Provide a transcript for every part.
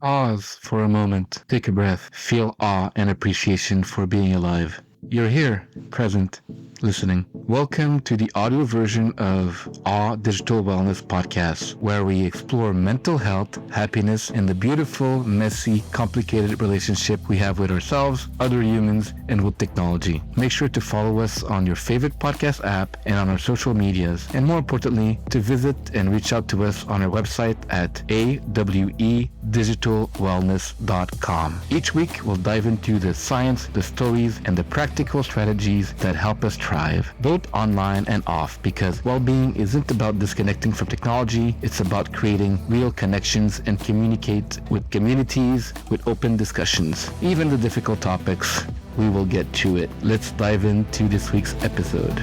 Pause for a moment, take a breath, feel awe and appreciation for being alive. You're here, present, listening. Welcome to the audio version of Awe Digital Wellness Podcast, where we explore mental health, happiness, and the beautiful, messy, complicated relationship we have with ourselves, other humans, and with technology. Make sure to follow us on your favorite podcast app and on our social medias, and more importantly, to visit and reach out to us on our website at awedigitalwellness.com. Each week, we'll dive into the science, the stories, and the practical strategies that help us thrive, both online and off, because well-being isn't about disconnecting from technology, it's about creating real connections and communicate with communities with open discussions. Even the difficult topics, we will get to it. Let's dive into this week's episode.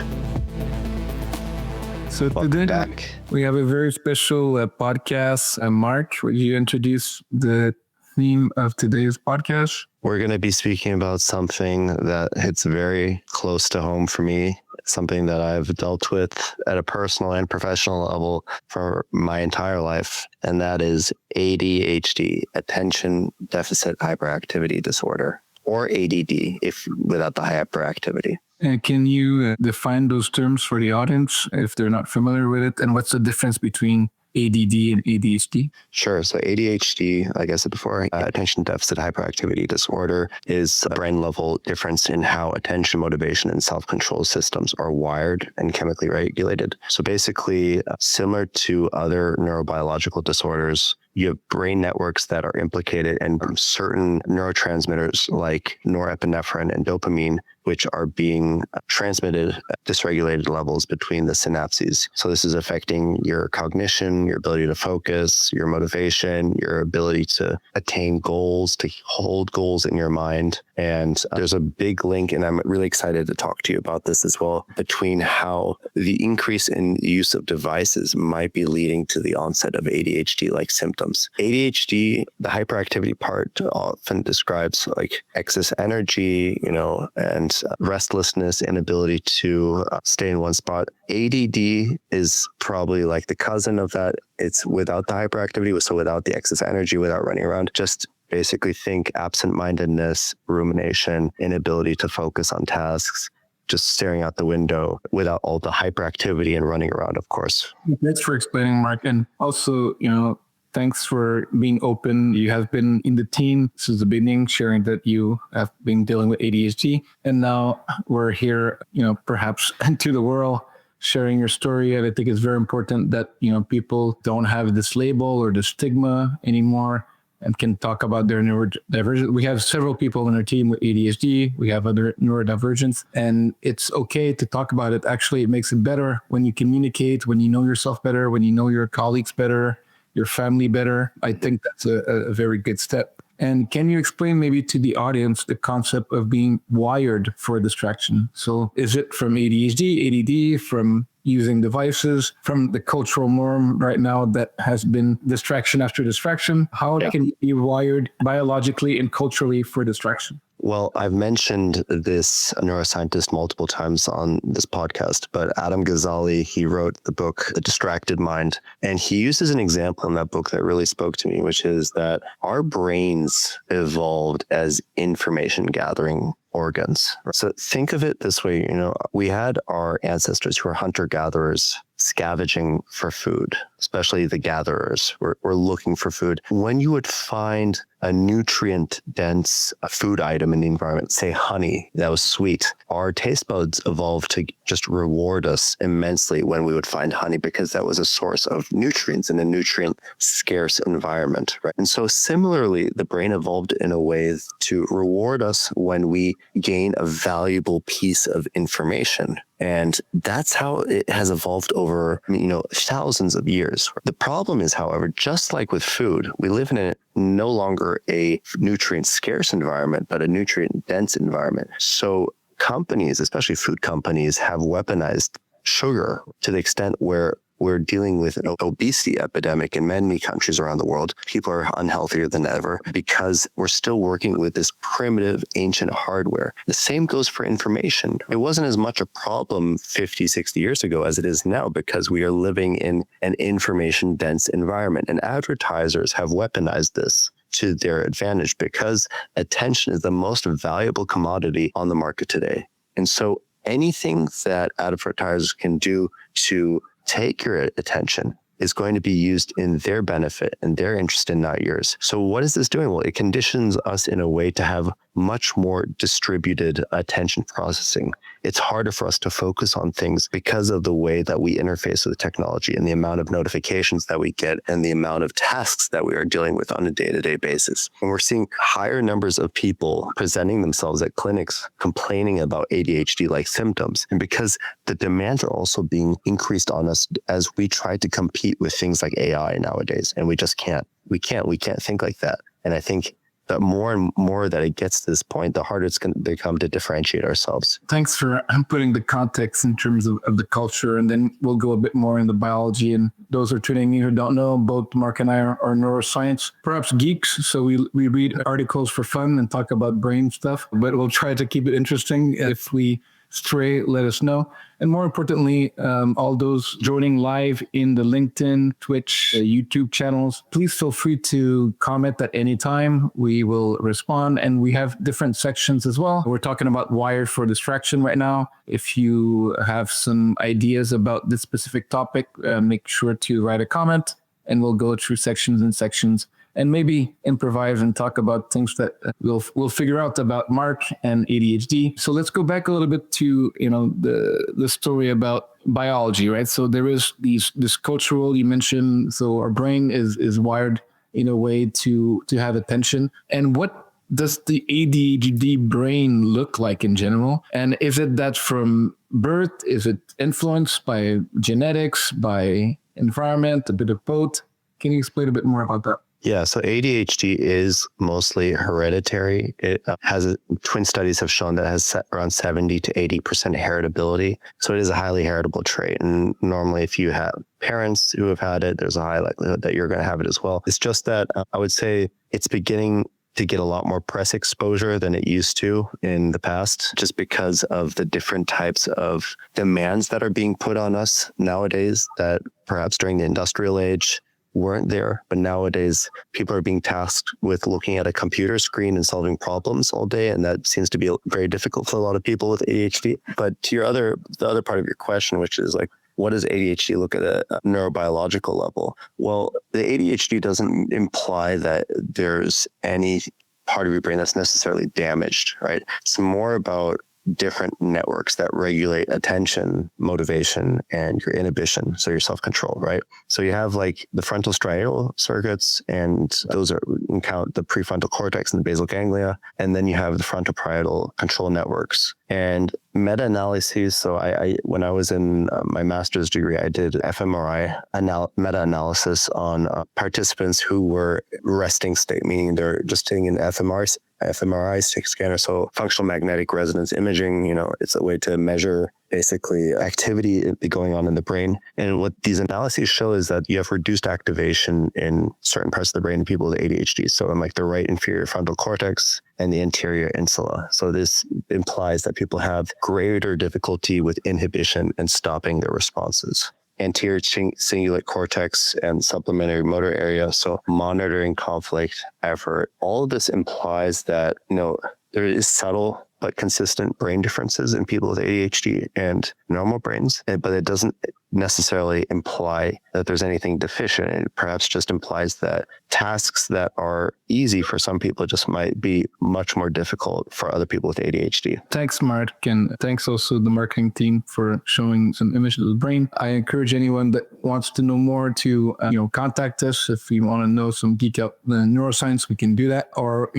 So today we have a very special podcast. Mark, would you introduce the theme of today's podcast? We're going to be speaking about something that hits very close to home for me, something that I've dealt with at a personal and professional level for my entire life, and that is ADHD, Attention Deficit Hyperactivity Disorder, or ADD, if without the hyperactivity. Can you define those terms for the audience if they're not familiar with it? And what's the difference between ADD and ADHD? Sure. So ADHD, like I said before, attention deficit hyperactivity disorder, is a brain level difference in how attention, motivation, and self-control systems are wired and chemically regulated. So basically, similar to other neurobiological disorders, you have brain networks that are implicated in certain neurotransmitters like norepinephrine and dopamine, which are being transmitted at dysregulated levels between the synapses. So this is affecting your cognition, your ability to focus, your motivation, your ability to attain goals, to hold goals in your mind. And there's a big link, and I'm really excited to talk to you about this as well, between how the increase in use of devices might be leading to the onset of ADHD-like symptoms. ADHD, the hyperactivity part, often describes like excess energy, and restlessness, inability to stay in one spot. ADD is probably like the cousin of that. It's without the hyperactivity, so without the excess energy, without running around, just basically think absent-mindedness, rumination, inability to focus on tasks, just staring out the window without all the hyperactivity and running around, of course. Thanks for explaining, Mark. And also, thanks for being open. You have been in the team since the beginning, sharing that you have been dealing with ADHD. And now we're here, perhaps to the world, sharing your story. And I think it's very important that, people don't have this label or the stigma anymore and can talk about their neurodivergence. We have several people in our team with ADHD. We have other neurodivergence, and it's okay to talk about it. Actually, it makes it better when you communicate, when you know yourself better, when you know your colleagues better, your family better. I think that's a very good step. And can you explain maybe to the audience the concept of being wired for distraction? So is it from ADHD, ADD, from using devices, from the cultural norm right now that has been distraction after distraction? How can you be wired biologically and culturally for distraction? Well, I've mentioned this neuroscientist multiple times on this podcast, but Adam Ghazali, he wrote the book, The Distracted Mind, and he uses an example in that book that really spoke to me, which is that our brains evolved as information gathering organs. So think of it this way, we had our ancestors who were hunter-gatherers scavenging for food, especially the gatherers were looking for food. When you would find a nutrient-dense food item in the environment, say honey, that was sweet, our taste buds evolved to just reward us immensely when we would find honey, because that was a source of nutrients in a nutrient-scarce environment, right? And so similarly, the brain evolved in a way to reward us when we gain a valuable piece of information. And that's how it has evolved over, thousands of years. The problem is, however, just like with food, we live in no longer a nutrient scarce environment, but a nutrient dense environment. So companies, especially food companies, have weaponized sugar to the extent where we're dealing with an obesity epidemic in many countries around the world. People are unhealthier than ever because we're still working with this primitive, ancient hardware. The same goes for information. It wasn't as much a problem 50, 60 years ago as it is now because we are living in an information-dense environment. And advertisers have weaponized this to their advantage because attention is the most valuable commodity on the market today. And so anything that advertisers can do to take your attention is going to be used in their benefit and their interest and not yours. So what is this doing? Well, it conditions us in a way to have much more distributed attention processing. It's harder for us to focus on things because of the way that we interface with technology and the amount of notifications that we get and the amount of tasks that we are dealing with on a day-to-day basis. And we're seeing higher numbers of people presenting themselves at clinics complaining about ADHD-like symptoms. And because the demands are also being increased on us as we try to compete with things like AI nowadays, and we just can't. We can't think like that. And I think that more and more that it gets to this point, the harder it's going to become to differentiate ourselves. Thanks for putting the context in terms of the culture, and then we'll go a bit more in the biology. And those are tuning in who don't know, both Mark and I are neuroscience, perhaps geeks. So we read articles for fun and talk about brain stuff, but we'll try to keep it interesting. If we stray, let us know. And more importantly, all those joining live in the LinkedIn, Twitch, YouTube channels, please feel free to comment at any time. We will respond. And we have different sections as well. We're talking about wired for distraction right now. If you have some ideas about this specific topic, make sure to write a comment and we'll go through sections and sections and maybe improvise and talk about things that we'll figure out about Mark and ADHD. So let's go back a little bit to, the story about biology, right? So there is this cultural, you mentioned, so our brain is wired in a way to have attention. And what does the ADHD brain look like in general? And is it that from birth? Is it influenced by genetics, by environment, a bit of both? Can you explain a bit more about that? Yeah, so ADHD is mostly hereditary. Twin studies have shown that it has around 70 to 80% heritability. So it is a highly heritable trait. And normally if you have parents who have had it, there's a high likelihood that you're going to have it as well. It's just that I would say it's beginning to get a lot more press exposure than it used to in the past, just because of the different types of demands that are being put on us nowadays that perhaps during the industrial age weren't there. But nowadays, people are being tasked with looking at a computer screen and solving problems all day. And that seems to be very difficult for a lot of people with ADHD. But to the other part of your question, which is like, what does ADHD look at a neurobiological level? Well, the ADHD doesn't imply that there's any part of your brain that's necessarily damaged, right? It's more about different networks that regulate attention, motivation, and your inhibition, so your self-control, right? So you have like the frontal striatal circuits, and those count the prefrontal cortex and the basal ganglia, and then you have the frontoparietal control networks. And meta-analyses, so I when I was in my master's degree, I did fMRI meta-analysis on participants who were resting state, meaning they're just sitting in fMRI scanner, so functional magnetic resonance imaging. It's a way to measure basically activity going on in the brain. And what these analyses show is that you have reduced activation in certain parts of the brain in people with ADHD. So in like the right inferior frontal cortex and the anterior insula. So this implies that people have greater difficulty with inhibition and stopping their responses. Anterior cingulate cortex and supplementary motor area. So monitoring conflict, effort. All of this implies that, there is subtle but consistent brain differences in people with ADHD and normal brains, but it doesn't necessarily imply that there's anything deficient. It perhaps just implies that tasks that are easy for some people just might be much more difficult for other people with ADHD. Thanks, Mark, and thanks also the marketing team for showing some images of the brain. I encourage anyone that wants to know more to contact us. If you want to know some geek out neuroscience, we can do that. Or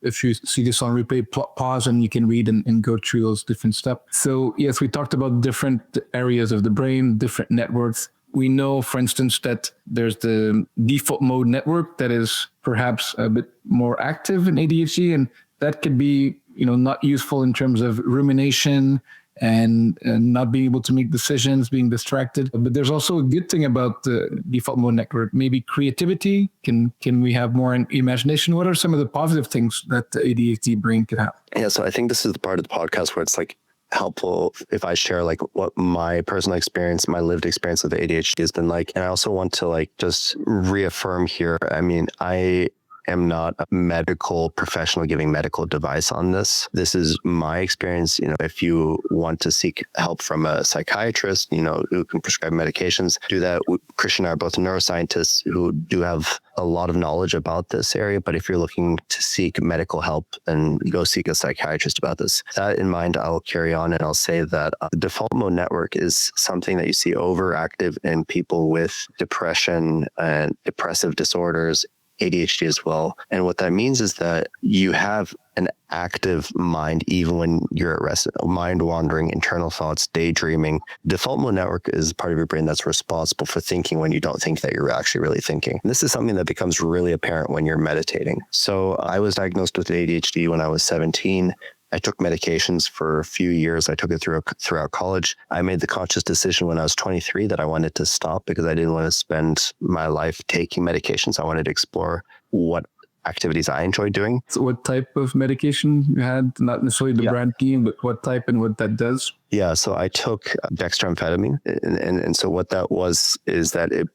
if you see this on replay, pause and you can read and go through those different steps. So yes, we talked about different areas of the brain, different networks. We know, for instance, that there's the default mode network that is perhaps a bit more active in ADHD, and that could be, not useful in terms of rumination and not being able to make decisions, being distracted. But there's also a good thing about the default mode network. Maybe creativity. Can we have more imagination? What are some of the positive things that the ADHD brain can have? Yeah, so I think this is the part of the podcast where it's like helpful if I share like what my personal experience, my lived experience with ADHD has been like. And I also want to like just reaffirm here. I mean, I am not a medical professional giving medical advice on this. This is my experience. You know, if you want to seek help from a psychiatrist, you know, who can prescribe medications, do that. Christian and I are both neuroscientists who do have a lot of knowledge about this area. But if you're looking to seek medical help, then go seek a psychiatrist about this. That in mind, I'll carry on and I'll say that the default mode network is something that you see overactive in people with depression and depressive disorders, ADHD as well. And what that means is that you have an active mind even when you're at rest, mind wandering, internal thoughts, daydreaming. Default mode network is part of your brain that's responsible for thinking when you don't think that you're actually really thinking. And this is something that becomes really apparent when you're meditating. So I was diagnosed with ADHD when I was 17. I took medications for a few years. I took it throughout college. I made the conscious decision when I was 23 that I wanted to stop because I didn't want to spend my life taking medications. I wanted to explore what activities I enjoyed doing. So what type of medication you had? Not necessarily the brand name, but what type and what that does? Yeah, so I took dextroamphetamine. And so what that was is that it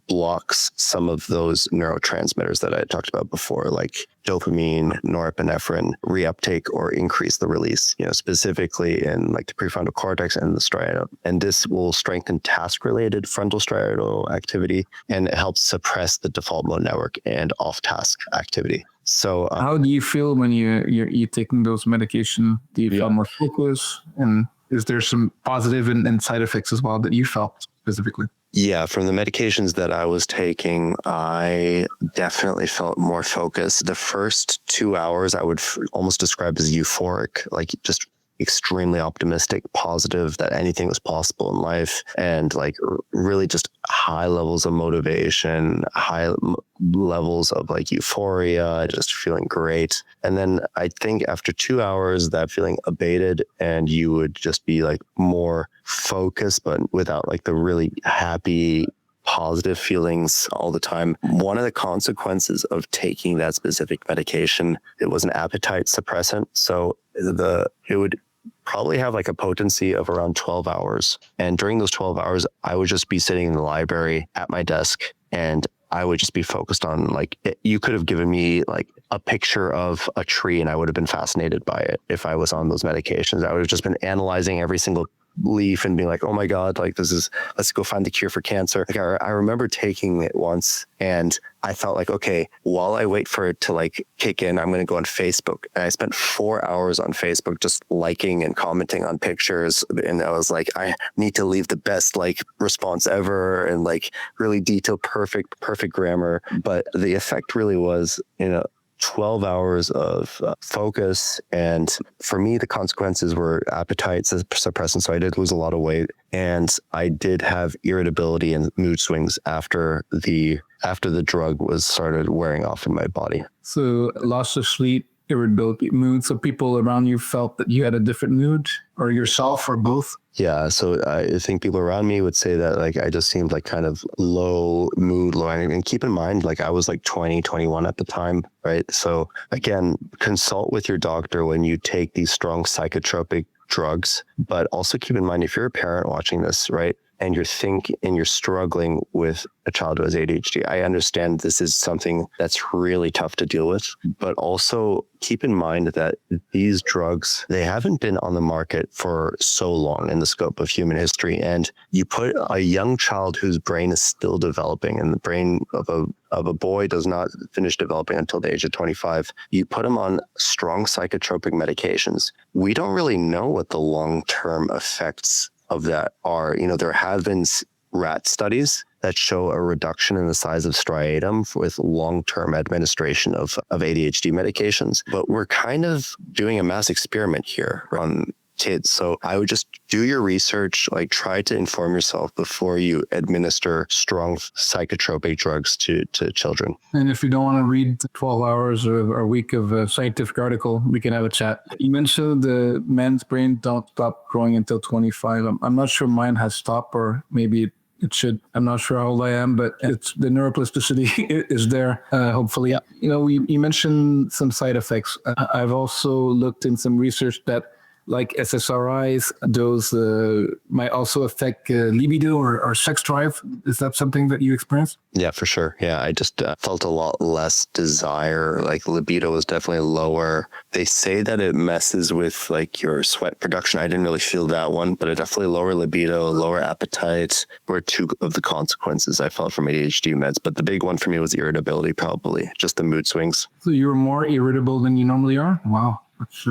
blocks some of those neurotransmitters that I talked about before, like dopamine, norepinephrine, reuptake or increase the release, you know, specifically in like the prefrontal cortex and the striatum. And this will strengthen task-related frontal striatal activity, and it helps suppress the default mode network and off-task activity. So how do you feel when you're taking those medication? Do you feel more focus? And is there some positive and side effects as well that you felt specifically? Yeah, from the medications that I was taking, I definitely felt more focused. The first 2 hours I would almost describe as euphoric, like just extremely optimistic, positive that anything was possible in life, and like really just high levels of motivation, high levels of like euphoria, just feeling great. And then I think after 2 hours, that feeling abated and you would just be like more focused, but without like the really happy, positive feelings all the time. One of the consequences of taking that specific medication, it was an appetite suppressant. So it would probably have like a potency of around 12 hours. And during those 12 hours, I would just be sitting in the library at my desk, and I would just be focused on like, you could have given me like a picture of a tree and I would have been fascinated by it if I was on those medications. I would have just been analyzing every single leaf and being like, oh my God, like let's go find the cure for cancer. Like I remember taking it once and I felt like, okay, while I wait for it to like kick in, I'm going to go on Facebook. And I spent 4 hours on Facebook just liking and commenting on pictures. And I was like, I need to leave the best like response ever and like really detailed, perfect grammar. But the effect really was, 12 hours of focus. And for me, the consequences were appetite suppressant. So I did lose a lot of weight, and I did have irritability and mood swings after the drug was started wearing off in my body. So loss of sleep, irritability, mood. So people around you felt that you had a different mood, or yourself, or both? Yeah. So I think people around me would say that like I just seemed like kind of low mood, low energy. And keep in mind, like I was like 20, 21 at the time, right? So again, consult with your doctor when you take these strong psychotropic drugs. But also keep in mind, if you're a parent watching this, right, and you're struggling with a child who has ADHD, I understand this is something that's really tough to deal with, but also keep in mind that these drugs, they haven't been on the market for so long in the scope of human history. And you put a young child whose brain is still developing, and the brain of a boy does not finish developing until the age of 25. You put them on strong psychotropic medications. We don't really know what the long-term effects of that are. There have been rat studies that show a reduction in the size of striatum with long-term administration of ADHD medications. But we're kind of doing a mass experiment here on kids. So I would just do your research, like try to inform yourself before you administer strong psychotropic drugs to children. And if you don't want to read 12 hours or a week of a scientific article, we can have a chat. You mentioned the man's brain don't stop growing until 25. I'm not sure mine has stopped, or maybe it should. I'm not sure how old I am, but it's the neuroplasticity is there, hopefully. Yeah. You mentioned some side effects. I've also looked in some research that like SSRIs, those might also affect libido or sex drive. Is that something that you experienced? Yeah, for sure. Yeah, I just felt a lot less desire. Like libido was definitely lower. They say that it messes with like your sweat production. I didn't really feel that one, but it definitely lower libido, lower appetite were two of the consequences I felt from ADHD meds. But the big one for me was irritability, probably just the mood swings. So you were more irritable than you normally are? Wow, that's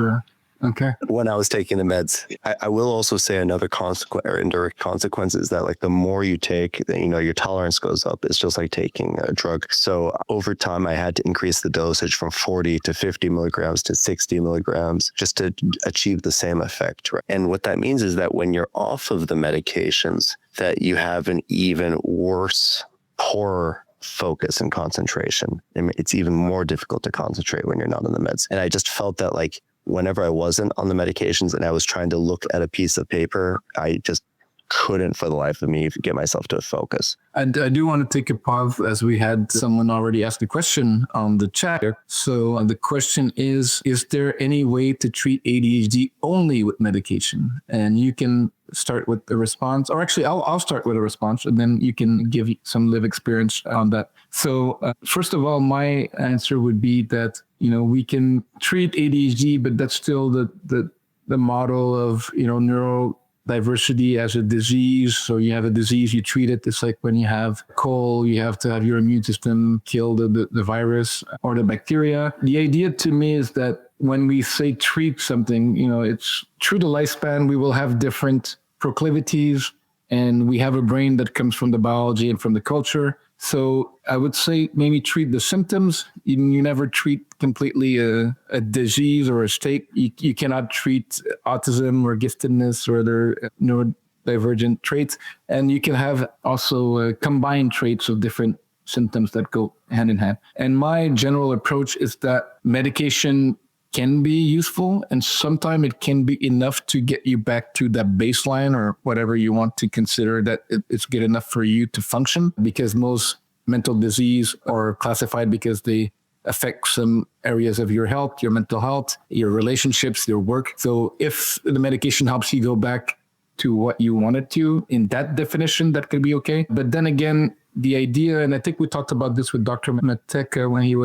okay. When I was taking the meds, I will also say another consequence or indirect consequence is that like the more you take, your tolerance goes up. It's just like taking a drug. So over time, I had to increase the dosage from 40 to 50 milligrams to 60 milligrams just to achieve the same effect. Right? And what that means is that when you're off of the medications, that you have an even worse, poorer focus and concentration. And it's even more difficult to concentrate when you're not on the meds. And I just felt that like, whenever I wasn't on the medications and I was trying to look at a piece of paper, I just couldn't for the life of me get myself to focus. And I do want to take a pause as we had someone already ask the question on the chat. So the question is there any way to treat ADHD only with medication? And you can start with the response, or actually I'll start with a response and then you can give some live experience on that. So first of all, my answer would be that, we can treat ADHD, but that's still the model of, neurodiversity as a disease. So you have a disease, you treat it. It's like when you have cold, you have to have your immune system kill the virus or the bacteria. The idea to me is that when we say treat something, it's through the lifespan, we will have different proclivities, and we have a brain that comes from the biology and from the culture. So I would say maybe treat the symptoms. You never treat completely a disease or a state. You cannot treat autism or giftedness or other neurodivergent traits. And you can have also combined traits of different symptoms that go hand in hand. And my general approach is that medication can be useful, and sometimes it can be enough to get you back to that baseline or whatever you want to consider that it's good enough for you to function, because most mental disease are classified because they affect some areas of your health, your mental health, your relationships, your work. So if the medication helps you go back to what you wanted to, in that definition, that could be okay. But then again, the idea, and I think we talked about this with Dr. Matika when he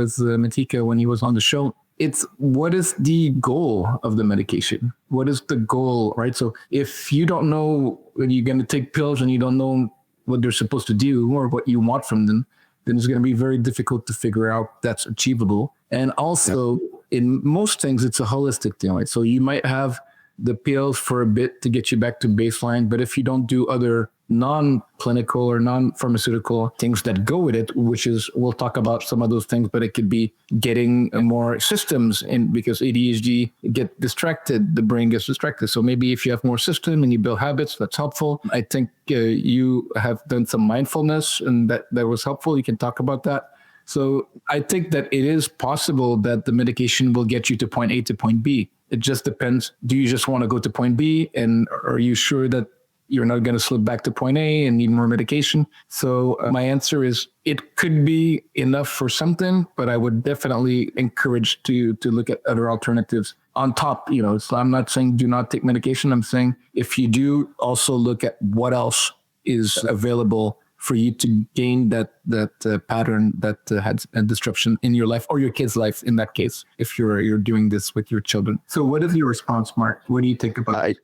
was on the show, it's what is the goal of the medication? What is the goal, right? So if you don't know when you're going to take pills and you don't know what they're supposed to do or what you want from them, then it's going to be very difficult to figure out that's achievable. And also, in most things, it's a holistic thing, right? So you might have the pills for a bit to get you back to baseline, but if you don't do other non-clinical or non-pharmaceutical things that go with it, which is, we'll talk about some of those things, but it could be getting more systems in, because ADHD get distracted, the brain gets distracted. So maybe if you have more system and you build habits, that's helpful. I think you have done some mindfulness and that was helpful. You can talk about that. So I think that it is possible that the medication will get you to point A to point B. It just depends. Do you just want to go to point B, and are you sure that you're not going to slip back to point A and need more medication? So my answer is it could be enough for something, but I would definitely encourage to look at other alternatives on top. So I'm not saying do not take medication. I'm saying if you do, also look at what else is available for you to gain that pattern that had a disruption in your life or your kid's life in that case, if you're doing this with your children. So what is your response, Mark? What do you think about it?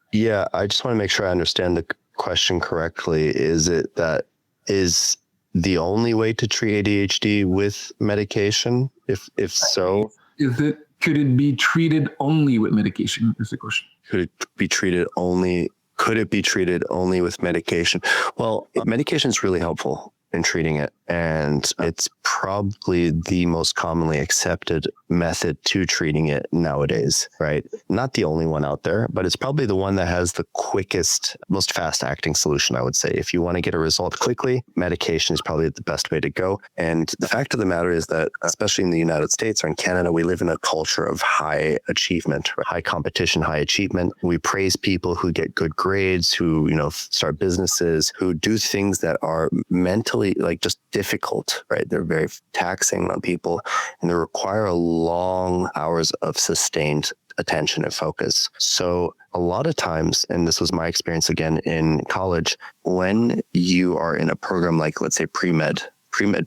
I just want to make sure I understand the question correctly. Is it that is the only way to treat ADHD with medication? If so, could it be treated only with medication is the question. Could it be treated only with medication? Well, medication is really helpful. in treating it. And it's probably the most commonly accepted method to treating it nowadays, right? Not the only one out there, but it's probably the one that has the quickest, most fast acting solution, I would say. If you want to get a result quickly, medication is probably the best way to go. And the fact of the matter is that, especially in the United States or in Canada, we live in a culture of high achievement, high competition, high achievement. We praise people who get good grades, who, start businesses, who do things that are mentally just difficult, right? They're very taxing on people and they require long hours of sustained attention and focus. So a lot of times, and this was my experience again in college, when you are in a program like, let's say, pre-med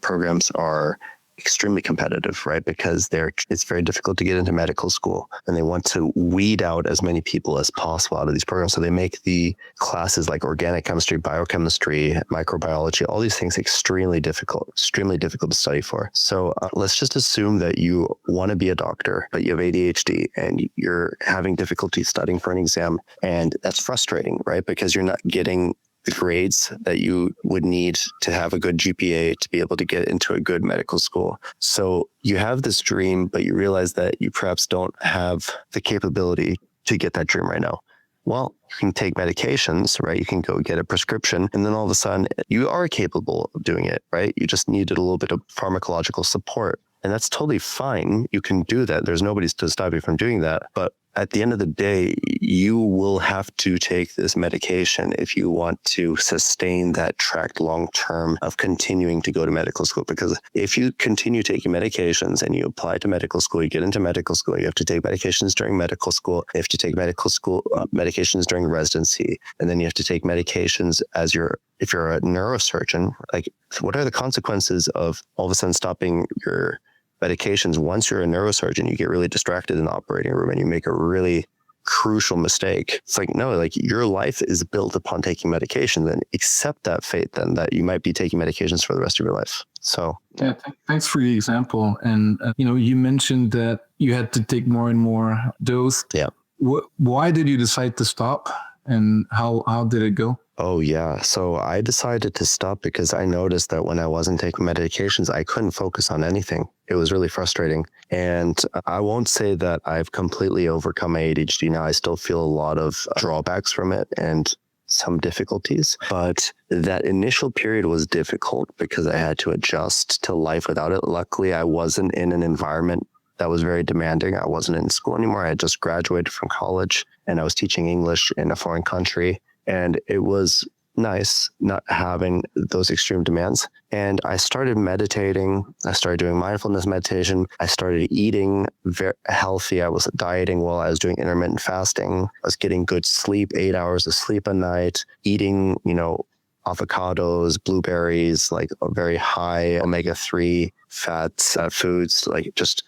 programs are extremely competitive, right? Because it's very difficult to get into medical school and they want to weed out as many people as possible out of these programs. So they make the classes like organic chemistry, biochemistry, microbiology, all these things extremely difficult to study for. So let's just assume that you want to be a doctor, but you have ADHD and you're having difficulty studying for an exam. And that's frustrating, right? Because you're not getting the grades that you would need to have a good GPA to be able to get into a good medical school. So you have this dream, but you realize that you perhaps don't have the capability to get that dream right now. Well, you can take medications, right? You can go get a prescription, and then all of a sudden you are capable of doing it, right? You just needed a little bit of pharmacological support. And that's totally fine. You can do that. There's nobody to stop you from doing that. But at the end of the day, you will have to take this medication if you want to sustain that track long term of continuing to go to medical school. Because if you continue taking medications and you apply to medical school, you get into medical school, you have to take medications during medical school, you have to take medical school medications during residency, and then you have to take medications if you're a neurosurgeon. Like, what are the consequences of all of a sudden stopping your medications? Once you're a neurosurgeon, you get really distracted in the operating room and you make a really crucial mistake. It's like, no, like your life is built upon taking medication. Then accept that fate then that you might be taking medications for the rest of your life. So yeah, thanks for the example. And you mentioned that you had to take more and more dose. Yeah. Why did you decide to stop, and how did it go? Oh, yeah. So I decided to stop because I noticed that when I wasn't taking medications, I couldn't focus on anything. It was really frustrating. And I won't say that I've completely overcome my ADHD now. I still feel a lot of drawbacks from it and some difficulties. But that initial period was difficult because I had to adjust to life without it. Luckily, I wasn't in an environment that was very demanding. I wasn't in school anymore. I had just graduated from college and I was teaching English in a foreign country. And it was nice not having those extreme demands. And I started meditating. I started doing mindfulness meditation. I started eating very healthy. I was dieting while I was doing intermittent fasting. I was getting good sleep, 8 hours of sleep a night, eating, avocados, blueberries, like a very high omega-3 fats foods, like just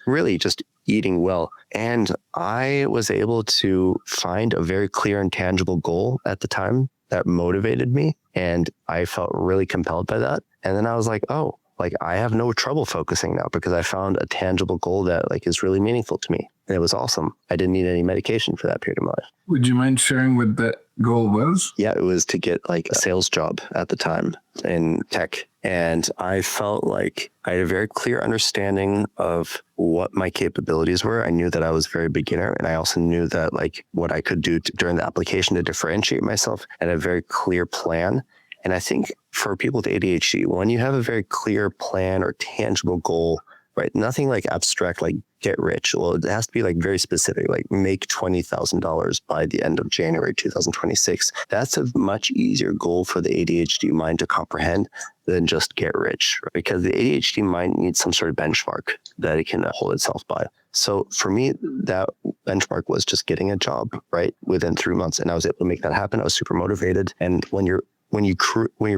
eating well. And I was able to find a very clear and tangible goal at the time that motivated me. And I felt really compelled by that. And then I was like, oh, like I have no trouble focusing now because I found a tangible goal that is really meaningful to me. And it was awesome. I didn't need any medication for that period of my life. Would you mind sharing what that goal was? Yeah, it was to get a sales job at the time in tech. And I felt like I had a very clear understanding of what my capabilities were. I knew that I was very beginner. And I also knew that what I could do during the application to differentiate myself. I had a very clear plan. And I think for people with ADHD, when you have a very clear plan or tangible goal, right? Nothing abstract, get rich. Well, it has to be very specific, make $20,000 by the end of January 2026. That's a much easier goal for the ADHD mind to comprehend than just get rich, right? Because the ADHD mind needs some sort of benchmark that it can hold itself by. So for me, that benchmark was just getting a job, right, within 3 months. And I was able to make that happen. I was super motivated. And when you're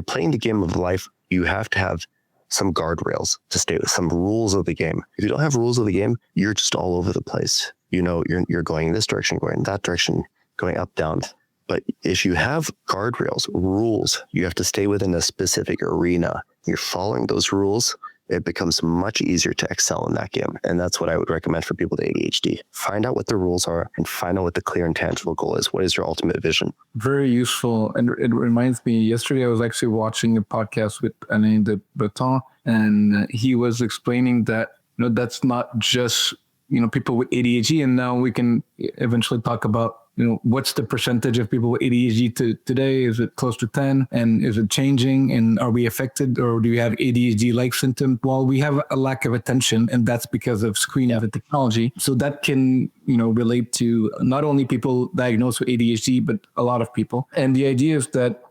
playing the game of life, you have to have some guardrails to stay with, some rules of the game. If you don't have rules of the game, you're just all over the place. You're going this direction, going that direction, going up, down. But if you have guardrails, rules, you have to stay within a specific arena. You're following those rules, it becomes much easier to excel in that game. And that's what I would recommend for people with ADHD. Find out what the rules are and find out what the clear and tangible goal is. What is your ultimate vision? Very useful. And it reminds me, yesterday I was actually watching a podcast with Alain de Breton, and he was explaining that, that's not just, people with ADHD. And now we can eventually talk about, what's the percentage of people with ADHD today? Is it close to 10? And is it changing? And are we affected, or do we have ADHD-like symptoms? Well, we have a lack of attention, and that's because of screen and technology. So that can, relate to not only people diagnosed with ADHD, but a lot of people. And the idea is that,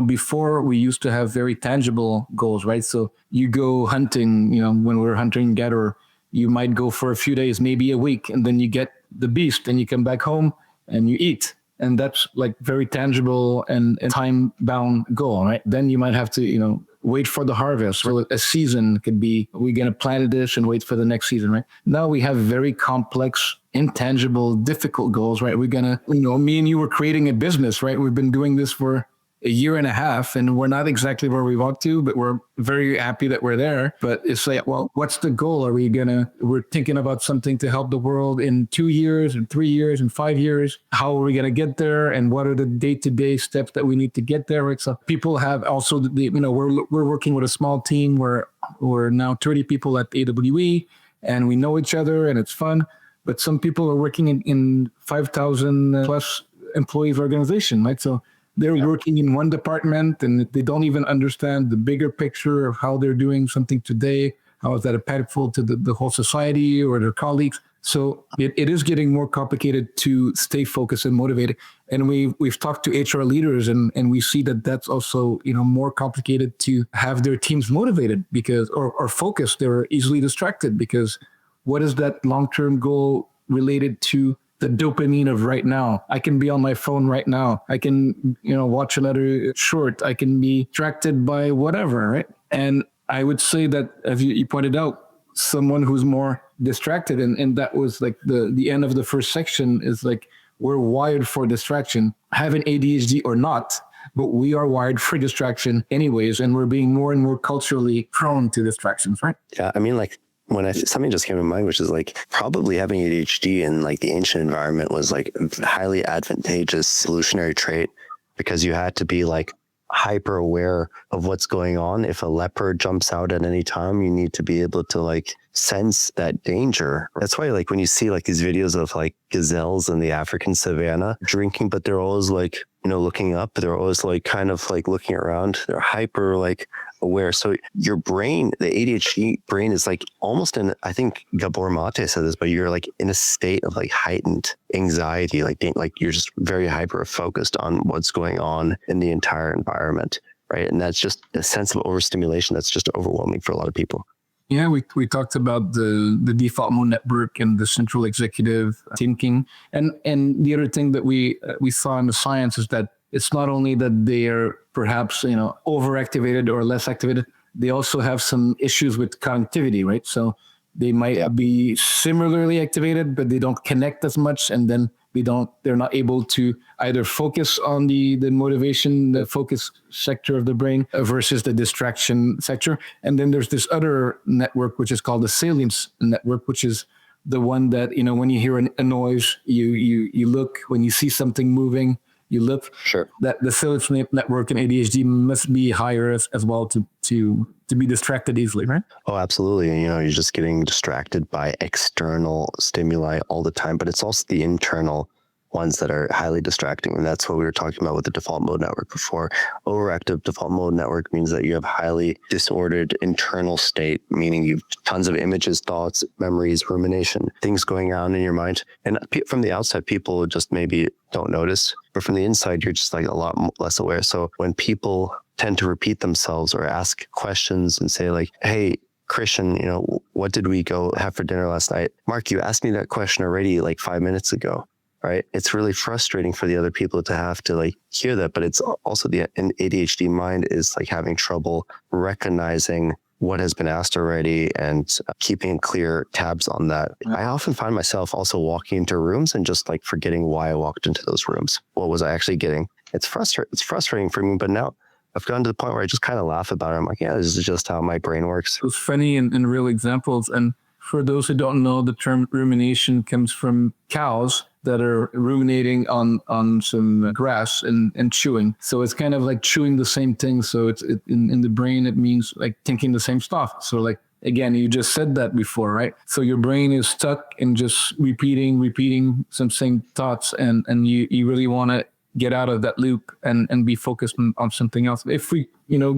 before we used to have very tangible goals, right? So you go hunting, when we're hunting gatherer, you might go for a few days, maybe a week, and then you get the beast and you come back home and you eat. And that's like very tangible and time bound goal, right? Then you might have to, wait for the harvest. So a season could be, we're going to plant this and wait for the next season, right? Now we have very complex, intangible, difficult goals, right? We're going to, me and you were creating a business, right? We've been doing this for a year and a half, and we're not exactly where we want to, but we're very happy that we're there. But it's like, well, what's the goal? We're thinking about something to help the world in 2 years and 3 years and 5 years. How are we going to get there? And what are the day-to-day steps that we need to get there? Right? So people have also, we're working with a small team where we're now 30 people at AWE, and we know each other and it's fun. But some people are working in 5,000 plus employees organization, right? So they're working in one department and they don't even understand the bigger picture of how they're doing something today. How is that impactful to the whole society or their colleagues? So it is getting more complicated to stay focused and motivated. And we've talked to HR leaders and we see that that's also, more complicated to have their teams motivated because, or focused. They're easily distracted because what is that long-term goal related to the dopamine of right now? I can be on my phone right now. I can, watch another short. I can be distracted by whatever, right? And I would say that, as you pointed out, someone who's more distracted, and that was like the end of the first section, is like, we're wired for distraction, having ADHD or not, but we are wired for distraction anyways, and we're being more and more culturally prone to distractions, right? Yeah, I mean, like, something just came to mind, which is like probably having ADHD in like the ancient environment was like a highly advantageous solutionary trait because you had to be like hyper aware of what's going on. If a leopard jumps out at any time, you need to be able to like sense that danger. That's why like when you see like these videos of like gazelles in the African savannah drinking, but they're always like, looking up, they're always like kind of like looking around. They're hyper like aware. So your brain, the ADHD brain is like almost in, I think Gabor Mate said this, but you're like in a state of like heightened anxiety, like you're just very hyper focused on what's going on in the entire environment, right? And that's just a sense of overstimulation that's just overwhelming for a lot of people. Yeah, we talked about the default mode network and the central executive thinking. And the other thing that we saw in the science is that it's not only that they are perhaps, overactivated or less activated, they also have some issues with connectivity, right? So they might be similarly activated, but they don't connect as much. And then they're not able to either focus on the motivation, the focus sector of the brain versus the distraction sector. And then there's this other network, which is called the salience network, which is the one that, when you hear a noise, you look. When you see something moving, you look. Sure. That the salience network in ADHD must be higher as well to be distracted easily, right? Oh, absolutely. And, you're just getting distracted by external stimuli all the time, but it's also the internal ones that are highly distracting. And that's what we were talking about with the default mode network before. Overactive default mode network means that you have highly disordered internal state, meaning you've tons of images, thoughts, memories, rumination, things going on in your mind. And from the outside, people just maybe don't notice, but from the inside, you're just like a lot less aware. So when people tend to repeat themselves or ask questions and say like, hey, Christian, what did we go have for dinner last night? Mark, you asked me that question already like 5 minutes ago. Right. It's really frustrating for the other people to have to like hear that, but it's also an ADHD mind is like having trouble recognizing what has been asked already and keeping clear tabs on that. I often find myself also walking into rooms and just like forgetting why I walked into those rooms. What was I actually getting? It's frustrating for me, but now I've gotten to the point where I just kind of laugh about it. I'm like, yeah, this is just how my brain works. Those funny and real examples. And for those who don't know, the term rumination comes from cows that are ruminating on some grass and chewing. So it's kind of like chewing the same thing. So in the brain, it means like thinking the same stuff. So like, again, you just said that before, right? So your brain is stuck in just repeating some same thoughts, and you really want to get out of that loop and be focused on something else. If we,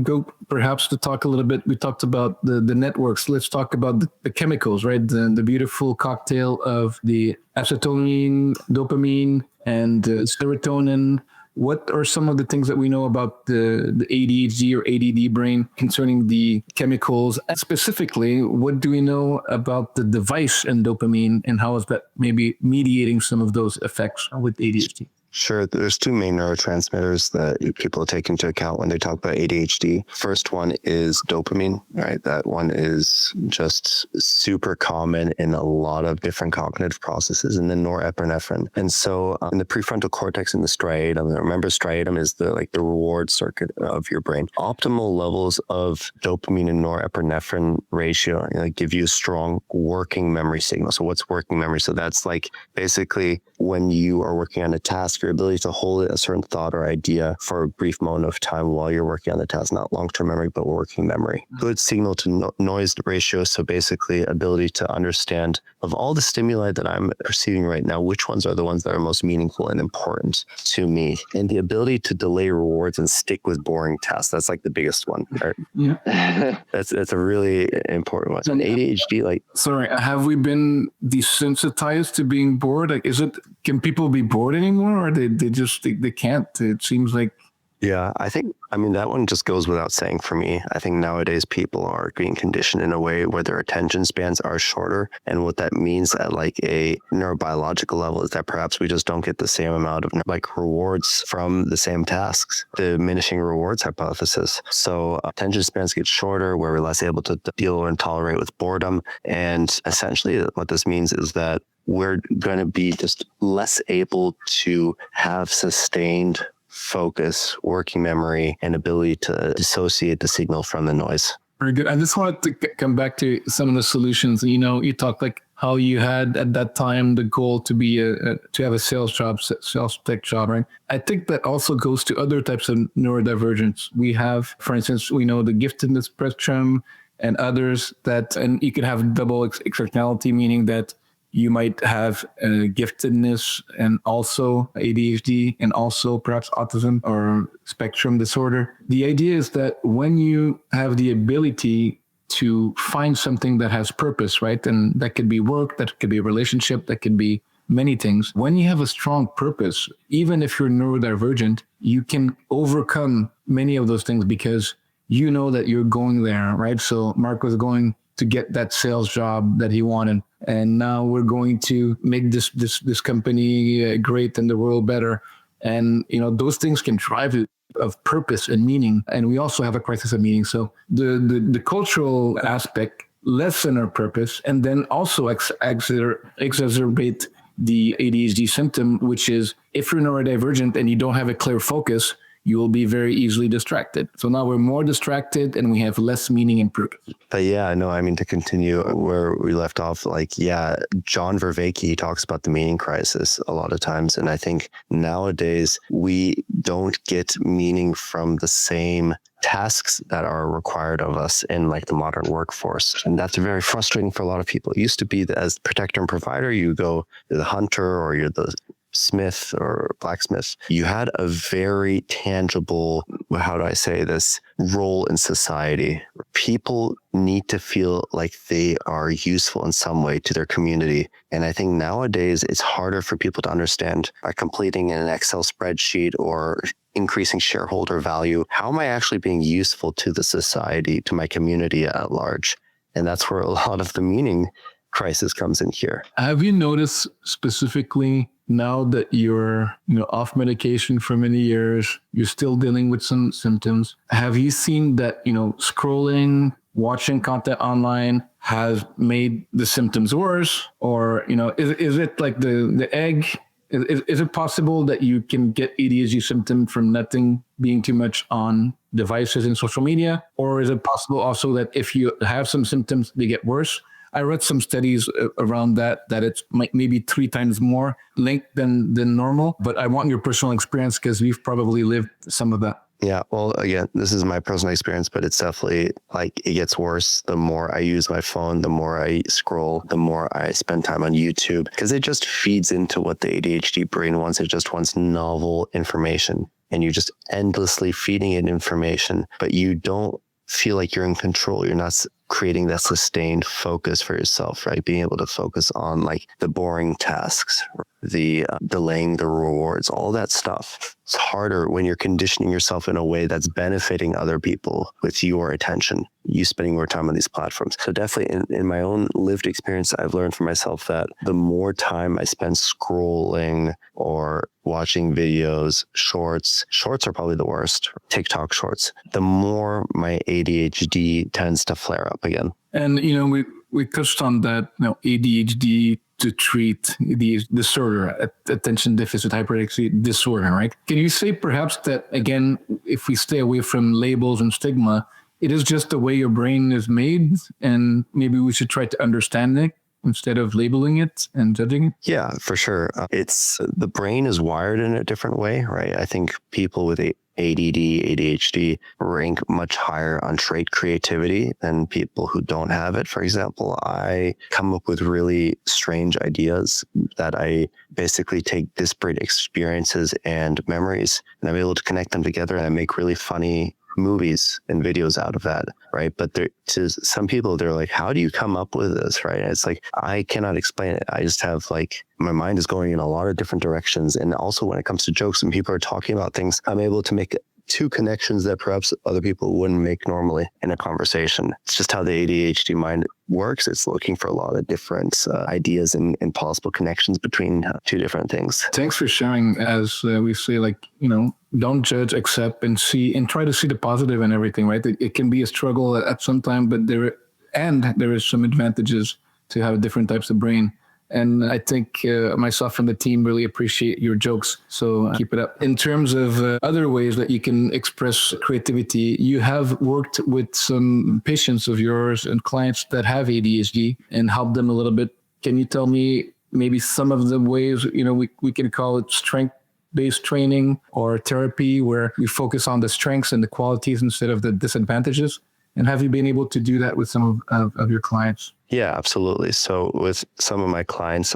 go perhaps to talk a little bit, we talked about the networks. Let's talk about the chemicals, right? The beautiful cocktail of the acetylcholine, dopamine, and serotonin. What are some of the things that we know about the ADHD or ADD brain concerning the chemicals? And specifically, what do we know about the device and dopamine, and how is that maybe mediating some of those effects with ADHD? Sure. There's two main neurotransmitters that people take into account when they talk about ADHD. First one is dopamine, right? That one is just super common in a lot of different cognitive processes, and then norepinephrine. And so in the prefrontal cortex and the striatum, remember striatum is the reward circuit of your brain. Optimal levels of dopamine and norepinephrine ratio give you a strong working memory signal. So what's working memory? So that's like basically when you are working on a task, your ability to hold a certain thought or idea for a brief moment of time while you're working on the task, not long-term memory, but working memory. Good signal to noise ratio. So basically ability to understand of all the stimuli that I'm perceiving right now, which ones are the ones that are most meaningful and important to me. And the ability to delay rewards and stick with boring tasks. That's like the biggest one. Right? Yeah. That's a really important one. So ADHD, sorry, have we been desensitized to being bored? Like, can people be bored anymore, or they can't? It seems like. Yeah, that one just goes without saying for me. I think nowadays people are being conditioned in a way where their attention spans are shorter. And what that means at like a neurobiological level is that perhaps we just don't get the same amount of rewards from the same tasks, the diminishing rewards hypothesis. So attention spans get shorter, where we're less able to deal and tolerate with boredom. And essentially what this means is that we're going to be just less able to have sustained focus, working memory, and ability to dissociate the signal from the noise. Very good. I just wanted to come back to some of the solutions. You talked like how you had at that time the goal to be to have a sales tech job, right? I think that also goes to other types of neurodivergence. We have, for instance, we know the giftedness spectrum and others and you could have double externality, meaning that you might have giftedness and also ADHD and also perhaps autism or spectrum disorder. The idea is that when you have the ability to find something that has purpose, right? And that could be work, that could be a relationship, that could be many things. When you have a strong purpose, even if you're neurodivergent, you can overcome many of those things because you know that you're going there, right? So Mark was going to get that sales job that he wanted. And now we're going to make this company great and the world better. And, those things can drive it of purpose and meaning. And we also have a crisis of meaning. So the cultural aspect lessen our purpose and then also exacerbate the ADHD symptom, which is if you're neurodivergent and you don't have a clear focus, you will be very easily distracted. So now we're more distracted and we have less meaning and purpose. But yeah, no, to continue where we left off, John Vervaeke talks about the meaning crisis a lot of times. And I think nowadays we don't get meaning from the same tasks that are required of us in the modern workforce. And that's very frustrating for a lot of people. It used to be that as protector and provider, you go to the hunter or you're the smith or blacksmith. You had a very tangible, how do I say this, role in society. People need to feel like they are useful in some way to their community. And I think nowadays it's harder for people to understand by completing an Excel spreadsheet or increasing shareholder value. How am I actually being useful to the society, to my community at large? And that's where a lot of the meaning crisis comes in here. Have you noticed specifically now that you're off medication for many years, you're still dealing with some symptoms, have you seen that scrolling, watching content online has made the symptoms worse? Or is it like the egg Is it possible that you can get ADHD symptom from nothing being too much on devices and social media? Or is it possible also that if you have some symptoms, they get worse? I read some studies around that it's maybe 3 times more linked than normal. But I want your personal experience because we've probably lived some of that. Yeah, well, again, this is my personal experience, but it's definitely like it gets worse the more I use my phone, the more I scroll, the more I spend time on YouTube, because it just feeds into what the ADHD brain wants. It just wants novel information, and you're just endlessly feeding it information, but you don't feel like you're in control. You're not creating that sustained focus for yourself, right? Being able to focus on like the boring tasks, the delaying the rewards, all that stuff. It's harder when you're conditioning yourself in a way that's benefiting other people with your attention, you spending more time on these platforms. So definitely in my own lived experience, I've learned for myself that the more time I spend scrolling or watching videos, shorts are probably the worst, TikTok shorts, the more my ADHD tends to flare up again. And, we touched on that, ADHD to treat the disorder, attention deficit hyperactivity disorder, right? Can you say perhaps that, again, if we stay away from labels and stigma, it is just the way your brain is made, and maybe we should try to understand it instead of labeling it and judging it? Yeah, for sure. It's the brain is wired in a different way, right? I think people with ADD, ADHD rank much higher on trait creativity than people who don't have it. For example, I come up with really strange ideas that I basically take disparate experiences and memories, and I'm able to connect them together, and I make really funny movies and videos out of that, right? But to some people, they're like, how do you come up with this, right? And it's like, I cannot explain it. I just have like, my mind is going in a lot of different directions. And also when it comes to jokes and people are talking about things, I'm able to make 2 connections that perhaps other people wouldn't make normally in a conversation. It's just how the ADHD mind works. It's looking for a lot of different ideas and possible connections between 2 different things. Thanks for sharing. As we say, like, don't judge, accept, and see, and try to see the positive in everything, right? It can be a struggle at some time, but there is some advantages to have different types of brain. And I think myself and the team really appreciate your jokes. So keep it up. In terms of other ways that you can express creativity, you have worked with some patients of yours and clients that have ADHD and helped them a little bit. Can you tell me maybe some of the ways, we can call it strength-based training or therapy, where we focus on the strengths and the qualities instead of the disadvantages? And have you been able to do that with some of your clients? Yeah, absolutely. So with some of my clients,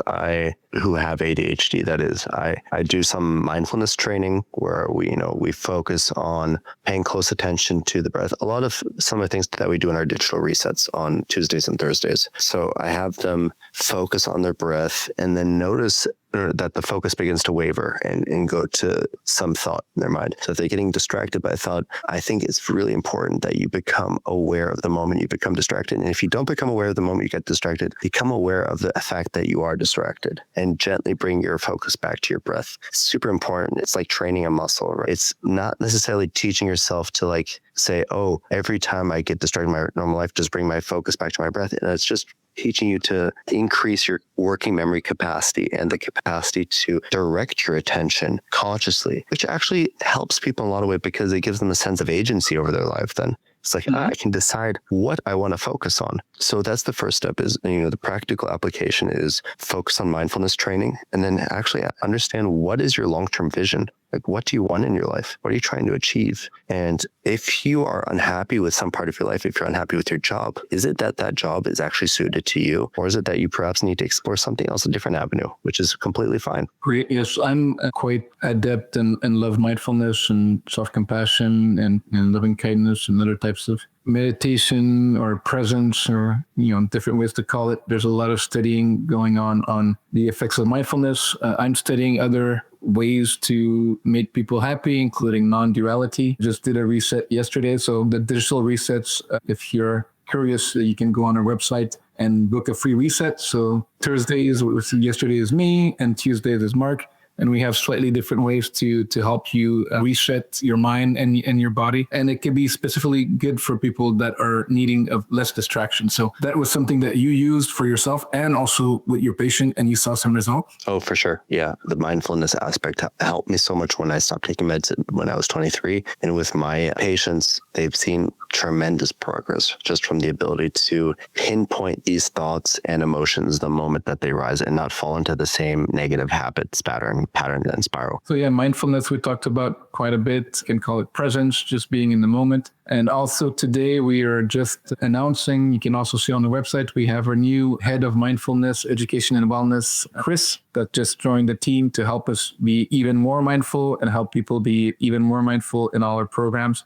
who have ADHD, that is, I do some mindfulness training where we focus on paying close attention to the breath. A lot of some of the things that we do in our digital resets on Tuesdays and Thursdays. So I have them focus on their breath and then notice that the focus begins to waver and go to some thought in their mind. So if they're getting distracted by a thought, I think it's really important that you become aware of the moment you become distracted. And if you don't become aware of the moment you get distracted, become aware of the fact that you are distracted and gently bring your focus back to your breath. It's super important. It's like training a muscle, right? It's not necessarily teaching yourself to like say, oh, every time I get distracted in my normal life, just bring my focus back to my breath. And it's just teaching you to increase your working memory capacity and the capacity to direct your attention consciously, which actually helps people in a lot of ways because it gives them a sense of agency over their life then. It's like, I can decide what I want to focus on. So that's the first step is, the practical application is focus on mindfulness training and then actually understand what is your long-term vision. Like, what do you want in your life? What are you trying to achieve? And if you are unhappy with some part of your life, if you're unhappy with your job, is it that job is actually suited to you? Or is it that you perhaps need to explore something else, a different avenue, which is completely fine? Great. Yes, I'm quite adept and love mindfulness and self-compassion and loving kindness and other types of meditation or presence or, different ways to call it. There's a lot of studying going on the effects of mindfulness. I'm studying other ways to make people happy, including non-duality. Just did a reset yesterday. So the digital resets, if you're curious, you can go on our website and book a free reset. So Thursdays, yesterday is me, and Tuesdays is Mark. and we have slightly different ways to help you reset your mind and your body. And it can be specifically good for people that are needing of less distraction. So that was something that you used for yourself and also with your patient, and you saw some results? Oh, for sure. Yeah. The mindfulness aspect helped me so much when I stopped taking meds when I was 23. And with my patients, they've seen tremendous progress just from the ability to pinpoint these thoughts and emotions the moment that they rise and not fall into the same negative habits, pattern and spiral. So yeah, mindfulness we talked about quite a bit. You can call it presence, just being in the moment. And also today we are just announcing, you can also see on the website, we have our new head of mindfulness, education and wellness, Chris, that just joined the team to help us be even more mindful and help people be even more mindful in all our programs.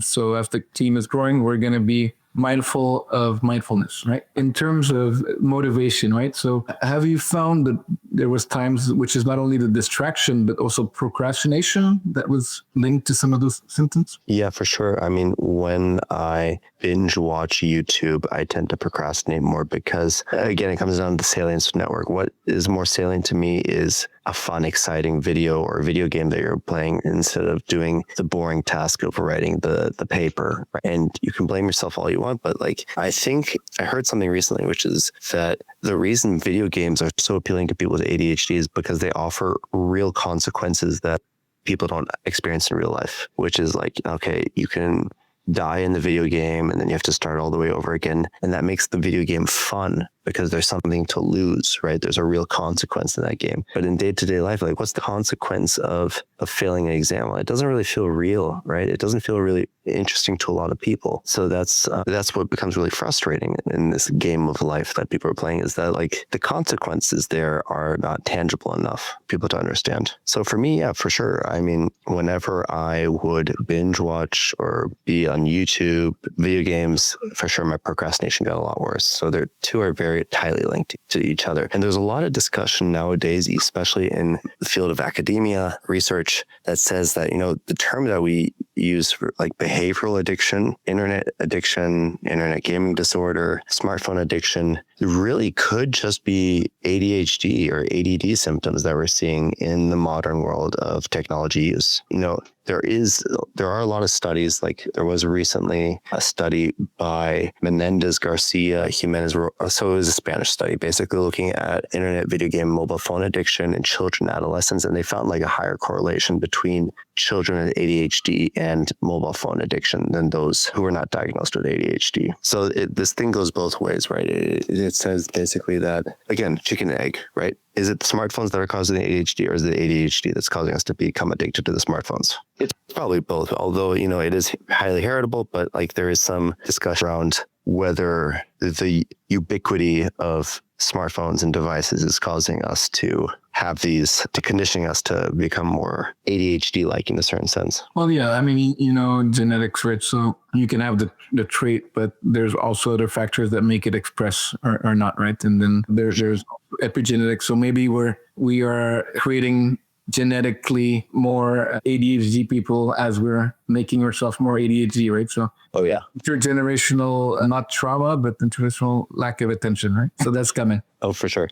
So as the team is growing, we're going to be mindful of mindfulness, right? In terms of motivation, right? So have you found that there was times, which is not only the distraction, but also procrastination that was linked to some of those symptoms? Yeah, for sure. I mean, when I binge watch YouTube, I tend to procrastinate more because, again, it comes down to the salience network. What is more salient to me is a fun, exciting video or video game that you're playing instead of doing the boring task of writing the paper. And you can blame yourself all you want, but like, I think I heard something recently, which is that the reason video games are so appealing to people with ADHD is because they offer real consequences that people don't experience in real life, which is like, okay, you can die in the video game and then you have to start all the way over again. And that makes the video game fun because there's something to lose, right? There's a real consequence in that game. But in day-to-day life, like what's the consequence of failing an exam? Well, it doesn't really feel real, right? It doesn't feel really interesting to a lot of people. So that's what becomes really frustrating in this game of life that people are playing, is that like the consequences there are not tangible enough for people to understand. So for me, yeah, for sure. I mean, whenever I would binge watch or be on YouTube, video games, for sure, my procrastination got a lot worse. So the two are very tightly linked to each other. And there's a lot of discussion nowadays, especially in the field of academia research, that says that, you know, the term that we use for like behavioral addiction, internet gaming disorder, smartphone addiction, really could just be ADHD or ADD symptoms that we're seeing in the modern world of technology use. You know, there are a lot of studies, like there was recently a study by Menendez Garcia Jimenez. So it was a Spanish study, basically looking at internet, video game, mobile phone addiction in children and adolescents. And they found like a higher correlation between children with ADHD and mobile phone addiction than those who were not diagnosed with ADHD. So this thing goes both ways, right? It says basically that, again, chicken and egg, right? Is it the smartphones that are causing the ADHD, or is it the ADHD that's causing us to become addicted to the smartphones? It's probably both, although, you know, it is highly heritable, but like there is some discussion around whether the ubiquity of smartphones and devices is causing us to have conditioning us to become more ADHD-like in a certain sense. Well, yeah, I mean, you know, genetics, right? So you can have the trait, but there's also other factors that make it express or not, right? And then there's epigenetics. So maybe we are creating genetically more ADHD people as we're making ourselves more ADHD, right? So intergenerational, not trauma, but intergenerational lack of attention, right? So that's coming. Oh, for sure.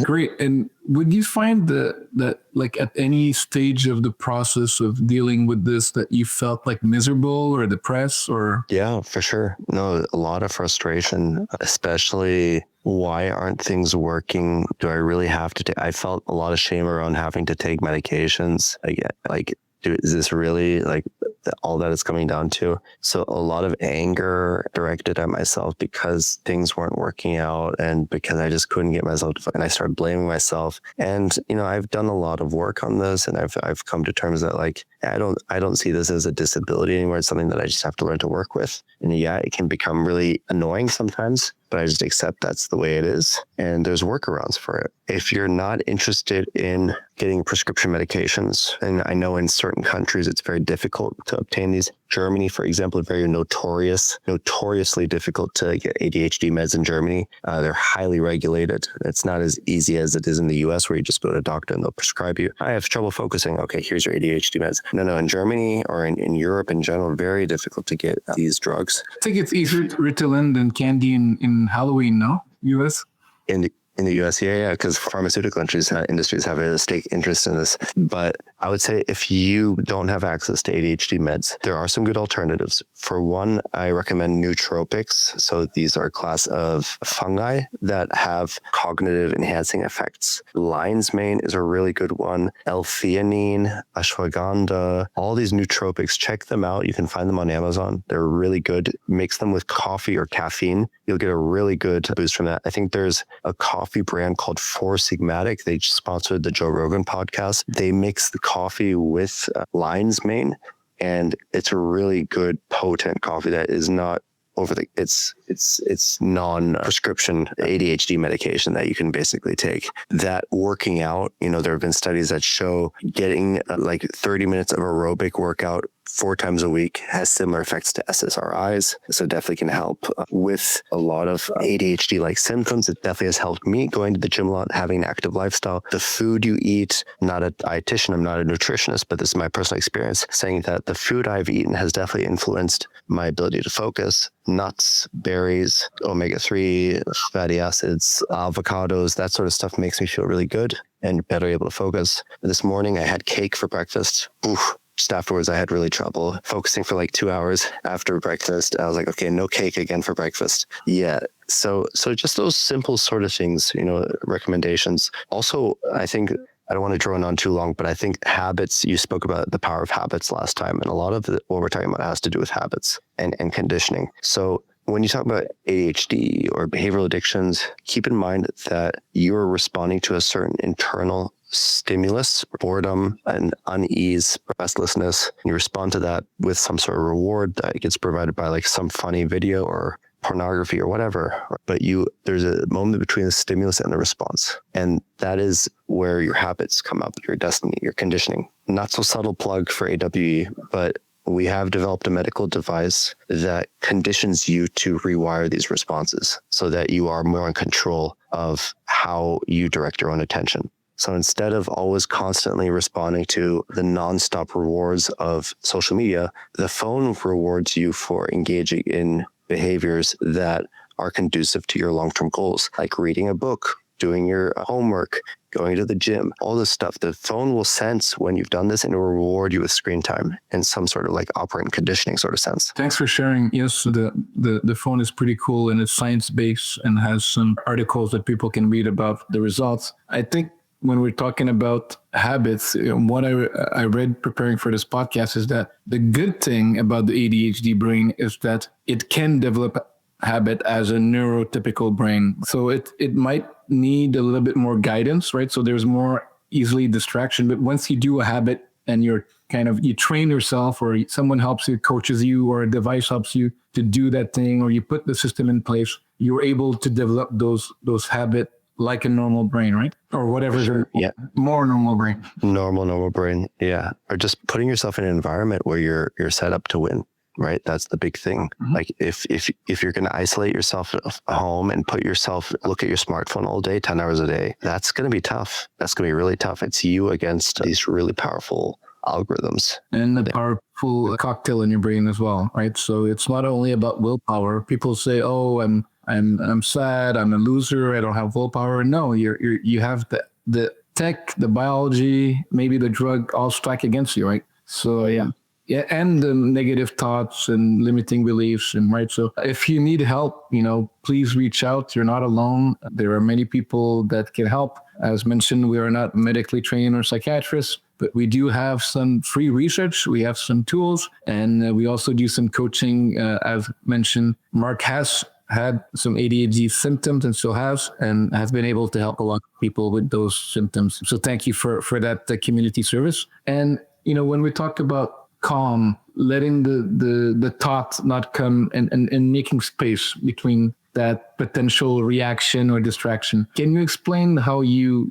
Great. And would you find that like at any stage of the process of dealing with this that you felt like miserable or depressed or? Yeah, for sure. No, a lot of frustration, especially why aren't things working? Do I really have to take? I felt a lot of shame around having to take medications. Is this really like all that it's coming down to? So a lot of anger directed at myself because things weren't working out and because I just couldn't get myself to, and I started blaming myself. And, you know, I've done a lot of work on this, and I've come to terms that like, I don't see this as a disability anymore. It's something that I just have to learn to work with. And yeah, it can become really annoying sometimes, but I just accept that's the way it is. And there's workarounds for it. If you're not interested in getting prescription medications, and I know in certain countries it's very difficult to obtain these. Germany, for example, is very notoriously difficult to get ADHD meds in Germany. They're highly regulated. It's not as easy as it is in the US, where you just go to a doctor and they'll prescribe you. I have trouble focusing. Okay, here's your ADHD meds. No, in Germany or in Europe in general, very difficult to get these drugs. I think it's easier Ritalin than candy in Halloween, no? US? In In the US, yeah, because pharmaceutical industries have a stake interest in this. But I would say if you don't have access to ADHD meds, there are some good alternatives. For one, I recommend nootropics. So these are a class of fungi that have cognitive enhancing effects. Lion's mane is a really good one. L-theanine, ashwagandha, all these nootropics, check them out. You can find them on Amazon. They're really good. Mix them with coffee or caffeine. You'll get a really good boost from that. I think there's a coffee brand called Four Sigmatic. They sponsored the Joe Rogan podcast. They mix the coffee with lion's mane, and it's a really good, potent coffee that is not it's non-prescription ADHD medication that you can basically take. That working out, there have been studies that show getting like 30 minutes of aerobic workout 4 times a week has similar effects to SSRIs. So definitely can help with a lot of ADHD-like symptoms. It definitely has helped me going to the gym a lot, having an active lifestyle. The food you eat, not a dietitian, I'm not a nutritionist, but this is my personal experience, saying that the food I've eaten has definitely influenced my ability to focus. Nuts, berries, omega-3, fatty acids, avocados, that sort of stuff makes me feel really good and better able to focus. This morning I had cake for breakfast. Oof. Just afterwards, I had really trouble focusing for like 2 hours after breakfast. I was like, okay, no cake again for breakfast. Yeah. So just those simple sort of things, recommendations. Also, I think, I don't want to drone on too long, but I think habits, you spoke about the power of habits last time. And a lot of what we're talking about has to do with habits and conditioning. So when you talk about ADHD or behavioral addictions, keep in mind that you're responding to a certain internal stimulus, boredom, and unease, restlessness. You respond to that with some sort of reward that gets provided by like some funny video or pornography or whatever. But there's a moment between the stimulus and the response. And that is where your habits come up, your destiny, your conditioning. Not so subtle plug for AWE, but we have developed a medical device that conditions you to rewire these responses so that you are more in control of how you direct your own attention. So instead of always constantly responding to the nonstop rewards of social media, the phone rewards you for engaging in behaviors that are conducive to your long-term goals, like reading a book, doing your homework, going to the gym, all this stuff. The phone will sense when you've done this and it will reward you with screen time in some sort of like operant conditioning sort of sense. Thanks for sharing. Yes, the phone is pretty cool and it's science-based and has some articles that people can read about the results. I think when we're talking about habits, what I read preparing for this podcast is that the good thing about the ADHD brain is that it can develop habit as a neurotypical brain. So it might need a little bit more guidance, right? So there's more easily distraction. But once you do a habit and you train yourself, or someone helps you, coaches you, or a device helps you to do that thing, or you put the system in place, you're able to develop those habits like a normal brain, right? Or whatever. Sure. Yeah. More normal brain. Normal brain. Yeah. Or just putting yourself in an environment where you're set up to win, right? That's the big thing. Mm-hmm. Like if you're going to isolate yourself at home and look at your smartphone all day, 10 hours a day, that's going to be tough. That's going to be really tough. It's you against these really powerful algorithms. And the powerful cocktail in your brain as well, right? So it's not only about willpower. People say, oh, I'm sad, I'm a loser, I don't have willpower. No, you have the tech, the biology, maybe the drug all stack against you, right? So yeah, and the negative thoughts and limiting beliefs, and right. So if you need help, please reach out. You're not alone. There are many people that can help. As mentioned, we are not medically trained or psychiatrists, but we do have some free research. We have some tools, and we also do some coaching. As mentioned, Mark has had some ADHD symptoms and still has been able to help a lot of people with those symptoms. So thank you for that community service. And, when we talk about calm, letting the thought not come and making space between that potential reaction or distraction. Can you explain how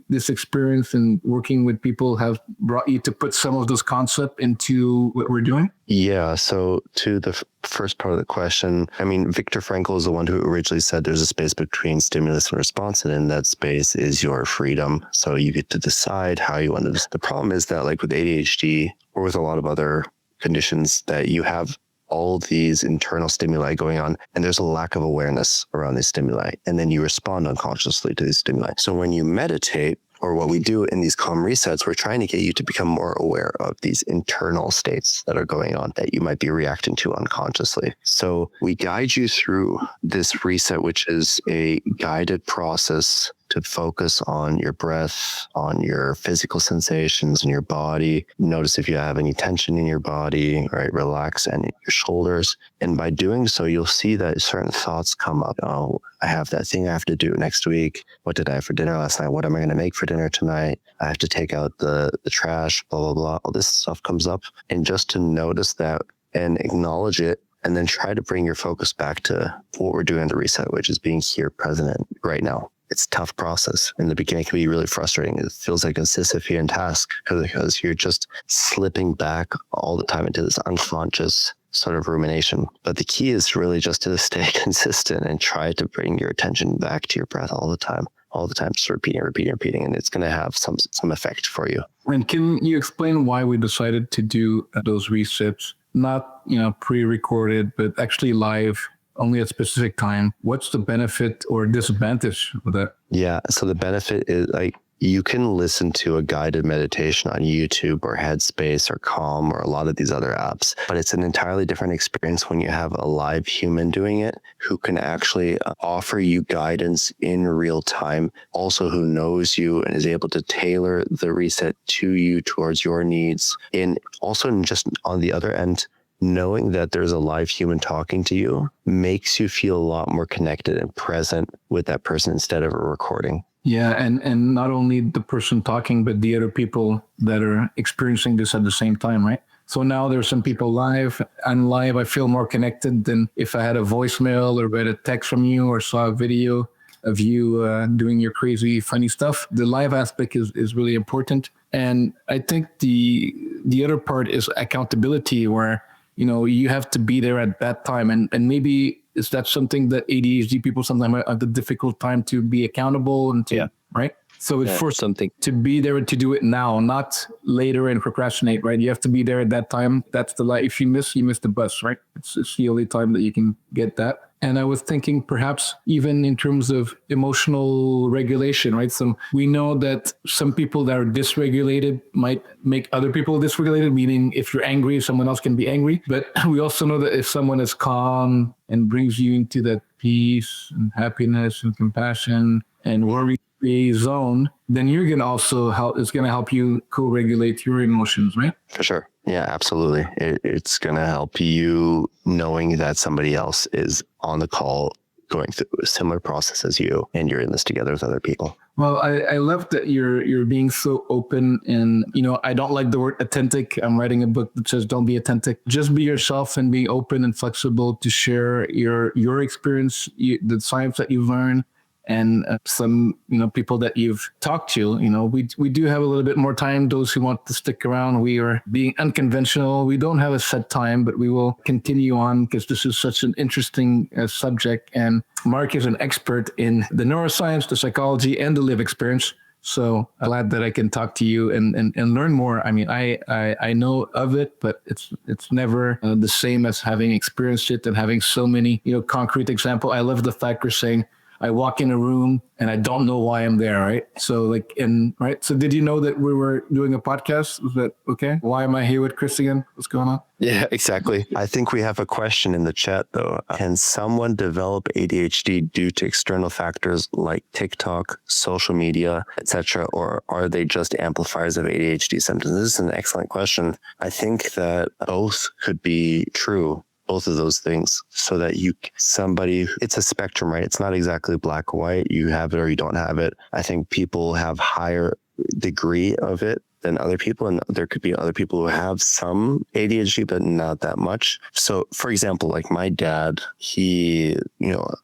this experience in working with people have brought you to put some of those concepts into what we're doing? Yeah. So to the first part of the question, Viktor Frankl is the one who originally said there's a space between stimulus and response, and in that space is your freedom. So you get to decide how you want to. The problem is that like with ADHD or with a lot of other conditions that you have all these internal stimuli going on, and there's a lack of awareness around these stimuli. And then you respond unconsciously to these stimuli. So when you meditate, or what we do in these calm resets, we're trying to get you to become more aware of these internal states that are going on that you might be reacting to unconsciously. So we guide you through this reset, which is a guided process to focus on your breath, on your physical sensations in your body. Notice if you have any tension in your body, right? Relax and your shoulders. And by doing so, you'll see that certain thoughts come up. Oh, I have that thing I have to do next week. What did I have for dinner last night? What am I going to make for dinner tonight? I have to take out the trash, blah, blah, blah. All this stuff comes up. And just to notice that and acknowledge it, and then try to bring your focus back to what we're doing in the reset, which is being here present right now. It's a tough process. In the beginning, it can be really frustrating. It feels like a Sisyphean task because you're just slipping back all the time into this unconscious sort of rumination. But the key is really just to stay consistent and try to bring your attention back to your breath all the time, just repeating, and it's going to have some effect for you. And can you explain why we decided to do those resets, not, pre-recorded, but actually live, only at specific time? What's the benefit or disadvantage of that? Yeah. So the benefit is you can listen to a guided meditation on YouTube or Headspace or Calm or a lot of these other apps, but it's an entirely different experience when you have a live human doing it who can actually offer you guidance in real time, also who knows you and is able to tailor the reset to you towards your needs. And also just on the other end, knowing that there's a live human talking to you makes you feel a lot more connected and present with that person instead of a recording. Yeah, and not only the person talking, but the other people that are experiencing this at the same time, right? So now there's some people live. I'm live. I feel more connected than if I had a voicemail or read a text from you or saw a video of you doing your crazy, funny stuff. The live aspect is really important. And I think the other part is accountability, where you have to be there at that time. And maybe is that something that ADHD people sometimes have the difficult time to be accountable and to, right? So it's for something to be there and to do it now, not later and procrastinate, right? You have to be there at that time. That's the life. If you miss the bus, right? It's the only time that you can get that. And I was thinking perhaps even in terms of emotional regulation, right? So we know that some people that are dysregulated might make other people dysregulated, meaning if you're angry, someone else can be angry. But we also know that if someone is calm and brings you into that peace and happiness and compassion and worry-free zone, then you're going to also it's going to help you co-regulate your emotions, right? For sure. Yeah, absolutely. It's going to help you knowing that somebody else is on the call going through a similar process as you, and you're in this together with other people. Well, I love that you're being so open, and I don't like the word authentic. I'm writing a book that says don't be authentic. Just be yourself and be open and flexible to share your experience, the science that you've learned, and some people that you've talked to. We do have a little bit more time. Those who want to stick around, we are being unconventional. We don't have a set time, but we will continue on because this is such an interesting subject. And Mark is an expert in the neuroscience, the psychology, and the live experience. So I'm glad that I can talk to you and learn more. I mean, I know of it, but it's never the same as having experienced it and having so many concrete example. I love the fact you're saying, I walk in a room and I don't know why I'm there, right? So So did you know that we were doing a podcast? Was that okay? Why am I here with Chris again? What's going on? Yeah, exactly. I think we have a question in the chat though. Can someone develop ADHD due to external factors like TikTok, social media, etc., or are they just amplifiers of ADHD symptoms? This is an excellent question. I think that both could be true. Both of those things, so that it's a spectrum, right? It's not exactly black or white. You have it or you don't have it. I think people have higher degree of it than other people. And there could be other people who have some ADHD, but not that much. So for example, like my dad, he,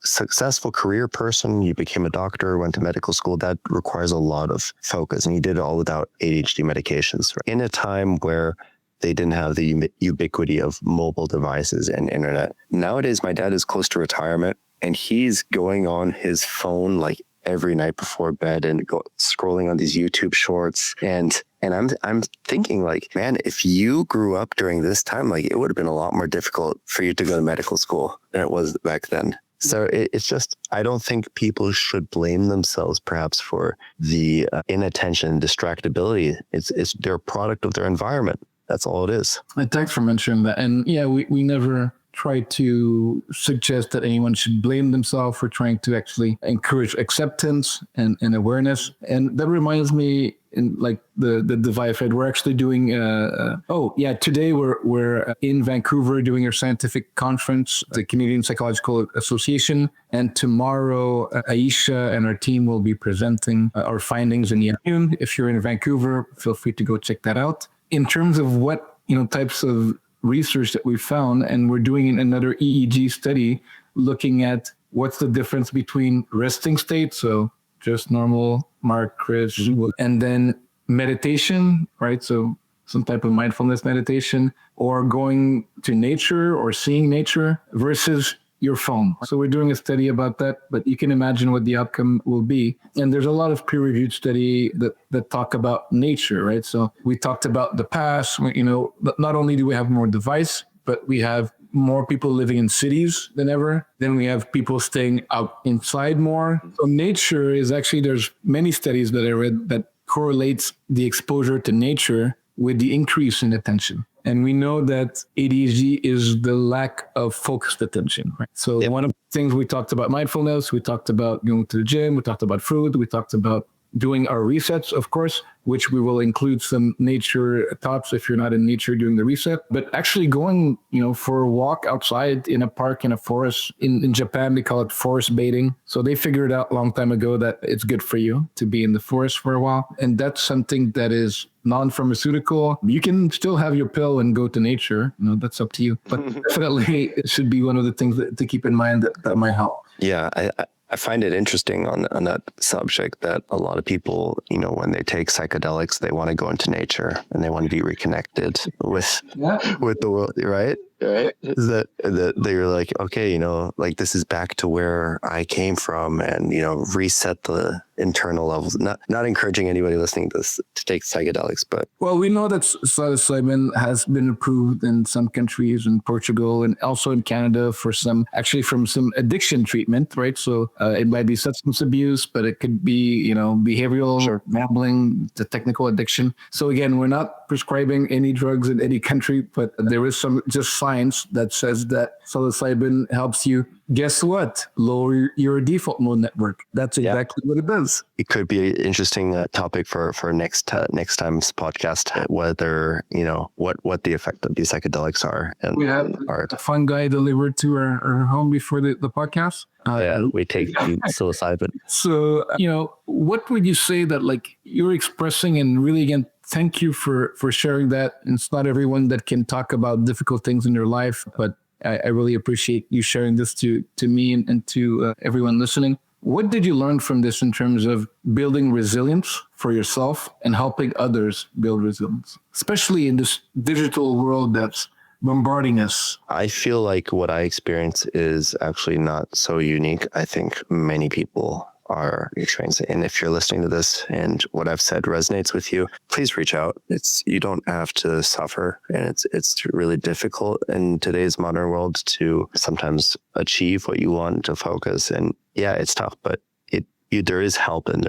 successful career person, he became a doctor, went to medical school. That requires a lot of focus, and he did it all without ADHD medications. In a time where they didn't have the ubiquity of mobile devices and internet. Nowadays, my dad is close to retirement, and he's going on his phone like every night before bed and scrolling on these YouTube shorts. And I'm thinking like, man, if you grew up during this time, like it would have been a lot more difficult for you to go to medical school than it was back then. So it's just, I don't think people should blame themselves perhaps for the inattention, distractibility. It's their product of their environment. That's all it is. And thanks for mentioning that. And yeah, we never try to suggest that anyone should blame themselves for trying to actually encourage acceptance and awareness. And that reminds me, in like the Divide Fed, we're actually doing today we're in Vancouver doing our scientific conference, the Canadian Psychological Association, and tomorrow Aisha and our team will be presenting our findings in the afternoon. If you're in Vancouver, feel free to go check that out. In terms of what types of research that we found, and we're doing another EEG study looking at what's the difference between resting state, so just normal Mark, Chris, and then meditation, right? So some type of mindfulness meditation, or going to nature or seeing nature versus your phone. So we're doing a study about that, but you can imagine what the outcome will be. And there's a lot of peer-reviewed study that talk about nature, right? So we talked about the past, not only do we have more device, but we have more people living in cities than ever. Then we have people staying out inside more. So nature is actually, there's many studies that I read that correlates the exposure to nature with the increase in attention. And we know that ADHD is the lack of focused attention, right? So one of the things we talked about mindfulness, we talked about going to the gym, we talked about food, we talked about doing our resets, of course, which we will include some nature thoughts if you're not in nature doing the reset. But actually going, for a walk outside in a park, in a forest. In Japan, they call it forest bathing. So they figured out a long time ago that it's good for you to be in the forest for a while. And that's something that is non-pharmaceutical. You can still have your pill and go to nature. That's up to you. But definitely it should be one of the things to keep in mind that might help. Yeah, I find it interesting on that subject that a lot of people, when they take psychedelics, they want to go into nature and they want to be reconnected with the world, right? Right. That they're like, okay, like this is back to where I came from, and reset the internal levels. Not encouraging anybody listening to this to take psychedelics, but we know that psilocybin has been approved in some countries, in Portugal and also in Canada from some addiction treatment, right? So it might be substance abuse, but it could be behavioral, gambling, the technical addiction. So again, we're not prescribing any drugs in any country, but there is some just science that says that psilocybin helps you, guess what? Lower your default mode network. That's exactly what it does. It could be an interesting topic for next time's podcast, whether, what the effect of these psychedelics are. And we have a fun guy delivered to our home before the podcast. We take psilocybin. So, what would you say that like you're expressing, and really again, thank you for sharing that. And it's not everyone that can talk about difficult things in their life, but I really appreciate you sharing this to me and to everyone listening. What did you learn from this in terms of building resilience for yourself and helping others build resilience, especially in this digital world that's bombarding us? I feel like what I experience is actually not so unique. I think many people are experiencing. And if you're listening to this and what I've said resonates with you, please reach out. You don't have to suffer, and it's really difficult in today's modern world to sometimes achieve what you want, to focus. And yeah, it's tough, but there is help, and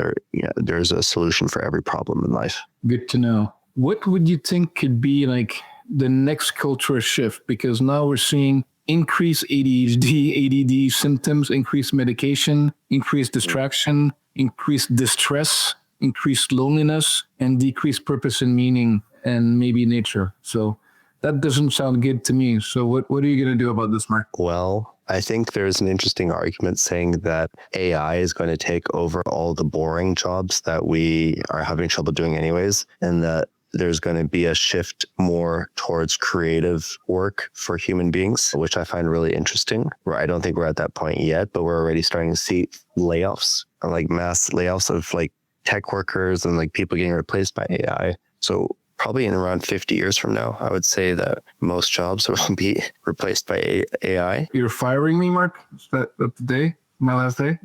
there's a solution for every problem in life. Good to know. What would you think could be like the next cultural shift? Because now we're seeing increased ADHD, ADD symptoms, increased medication, increased distraction, increased distress, increased loneliness, and decreased purpose and meaning, and maybe nature. So that doesn't sound good to me. So what are you going to do about this, Mark? Well, I think there's an interesting argument saying that AI is going to take over all the boring jobs that we are having trouble doing anyways, and that there's going to be a shift more towards creative work for human beings, which I find really interesting. Where I don't think we're at that point yet, but we're already starting to see layoffs, like mass layoffs of like tech workers and like people getting replaced by AI. So probably in around 50 years from now, I would say that most jobs will be replaced by AI. You're firing me, Mark? Is that up to date? my last day.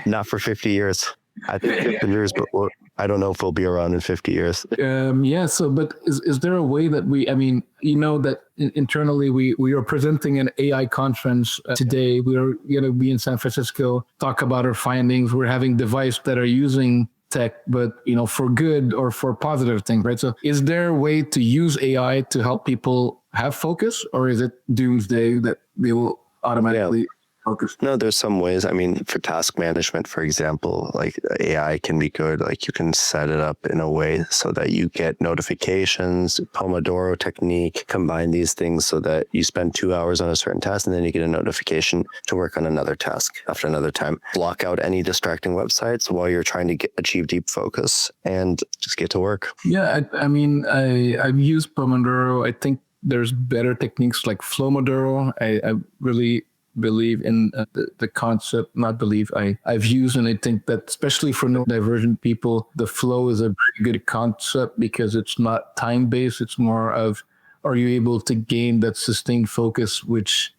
Not for 50 years. I think 50 years, but I don't know if we'll be around in 50 years. Yeah. So, but is there a way that I mean, that internally we are presenting an AI conference today. We're going to be in San Francisco, talk about our findings. We're having devices that are using tech, but for good or for positive things, right? So is there a way to use AI to help people have focus, or is it doomsday that they will automatically focus? No, there's some ways. I mean, for task management, for example, like AI can be good. Like you can set it up in a way so that you get notifications, Pomodoro technique, combine these things so that you spend 2 hours on a certain task and then you get a notification to work on another task after another time. Block out any distracting websites while you're trying to achieve deep focus and just get to work. Yeah, I mean, I've used Pomodoro. I think there's better techniques like Flowmodoro. I really believe in the concept, not believe, I've used, and I think that especially for neurodivergent people, the flow is a very good concept because it's not time-based. It's more of, are you able to gain that sustained focus, which,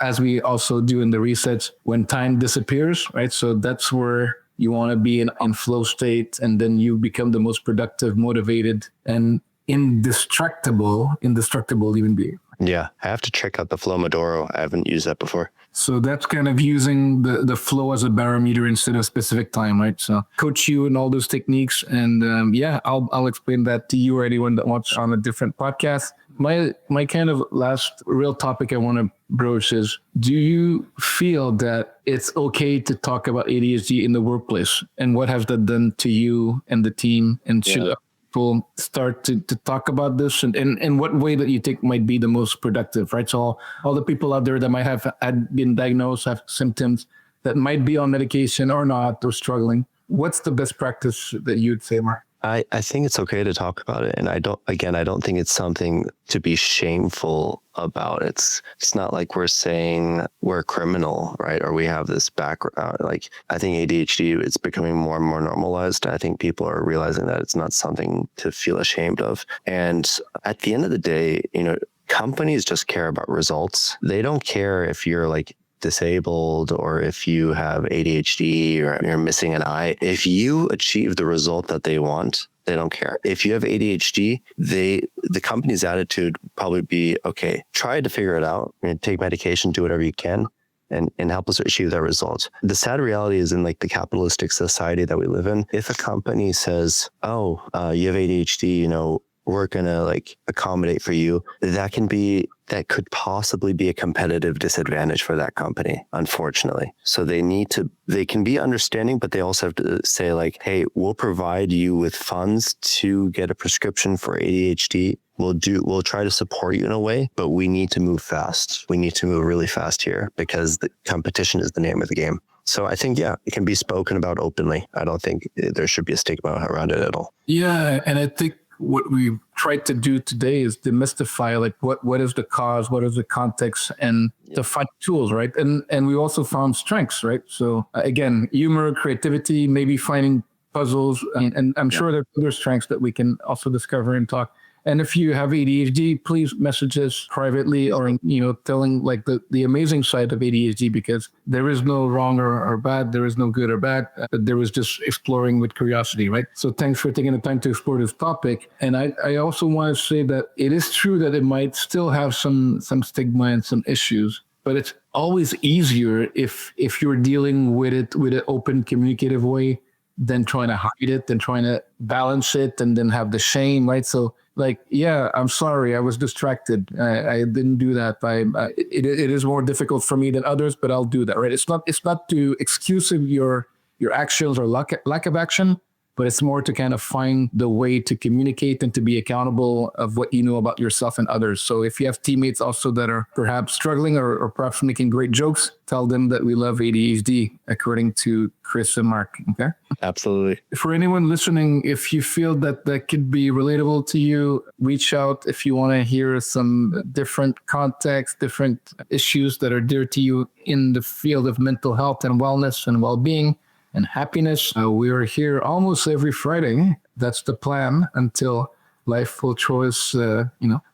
as we also do in the resets, when time disappears, right? So that's where you want to be in flow state, and then you become the most productive, motivated, and indestructible human being. Yeah, I have to check out the Flowmodoro. I haven't used that before. So that's kind of using the flow as a barometer instead of specific time, right? So coach you in all those techniques. And I'll explain that to you or anyone that wants on a different podcast. My kind of last real topic I want to broach is, do you feel that it's okay to talk about ADHD in the workplace? And what has that done to you and the team? And should people start to talk about this, and what way that you think might be the most productive, right? So all the people out there that might have been diagnosed, have symptoms, that might be on medication or not, or struggling, what's the best practice that you'd say, Mark? I think it's okay to talk about it. And I don't think it's something to be shameful about. It's not like we're saying we're a criminal, right? Or we have this background. Like, I think ADHD, it's becoming more and more normalized. I think people are realizing that it's not something to feel ashamed of. And at the end of the day, companies just care about results. They don't care if you're like disabled or if you have ADHD or you're missing an eye. If you achieve the result that they want, they don't care. If you have ADHD, the company's attitude would probably be, okay, try to figure it out and take medication, do whatever you can, and help us achieve that result. The sad reality is, in like the capitalistic society that we live in, if a company says, you have ADHD, we're going to like accommodate for you, that could possibly be a competitive disadvantage for that company, unfortunately. So they can be understanding, but they also have to say like, hey, we'll provide you with funds to get a prescription for ADHD. We'll try to support you in a way, but we need to move fast. We need to move really fast here because the competition is the name of the game. So I think, it can be spoken about openly. I don't think there should be a stigma around it at all. Yeah. And I think what we tried to do today is demystify like what is the cause, what is the context, and to find tools, right? And we also found strengths, right? So again, humor, creativity, maybe finding puzzles, and I'm sure there are other strengths that we can also discover and talk. And if you have ADHD, please message us privately, or telling like the amazing side of ADHD, because there is no wrong or bad, there is no good or bad. There was just exploring with curiosity, right? So thanks for taking the time to explore this topic. And I also want to say that it is true that it might still have some stigma and some issues, but it's always easier if you're dealing with it with an open, communicative way than trying to hide it, than trying to balance it and then have the shame, right? So like, I'm sorry, I was distracted. I didn't do that. It is more difficult for me than others, but I'll do that, right? It's not to excuse your actions or lack of action, but it's more to kind of find the way to communicate and to be accountable of what you know about yourself and others. So if you have teammates also that are perhaps struggling or perhaps making great jokes, tell them that we love ADHD, according to Chris and Mark. Okay. Absolutely. For anyone listening, if you feel that could be relatable to you, reach out if you want to hear some different context, different issues that are dear to you in the field of mental health and wellness and well-being and happiness. We are here almost every Friday. That's the plan until life will choose,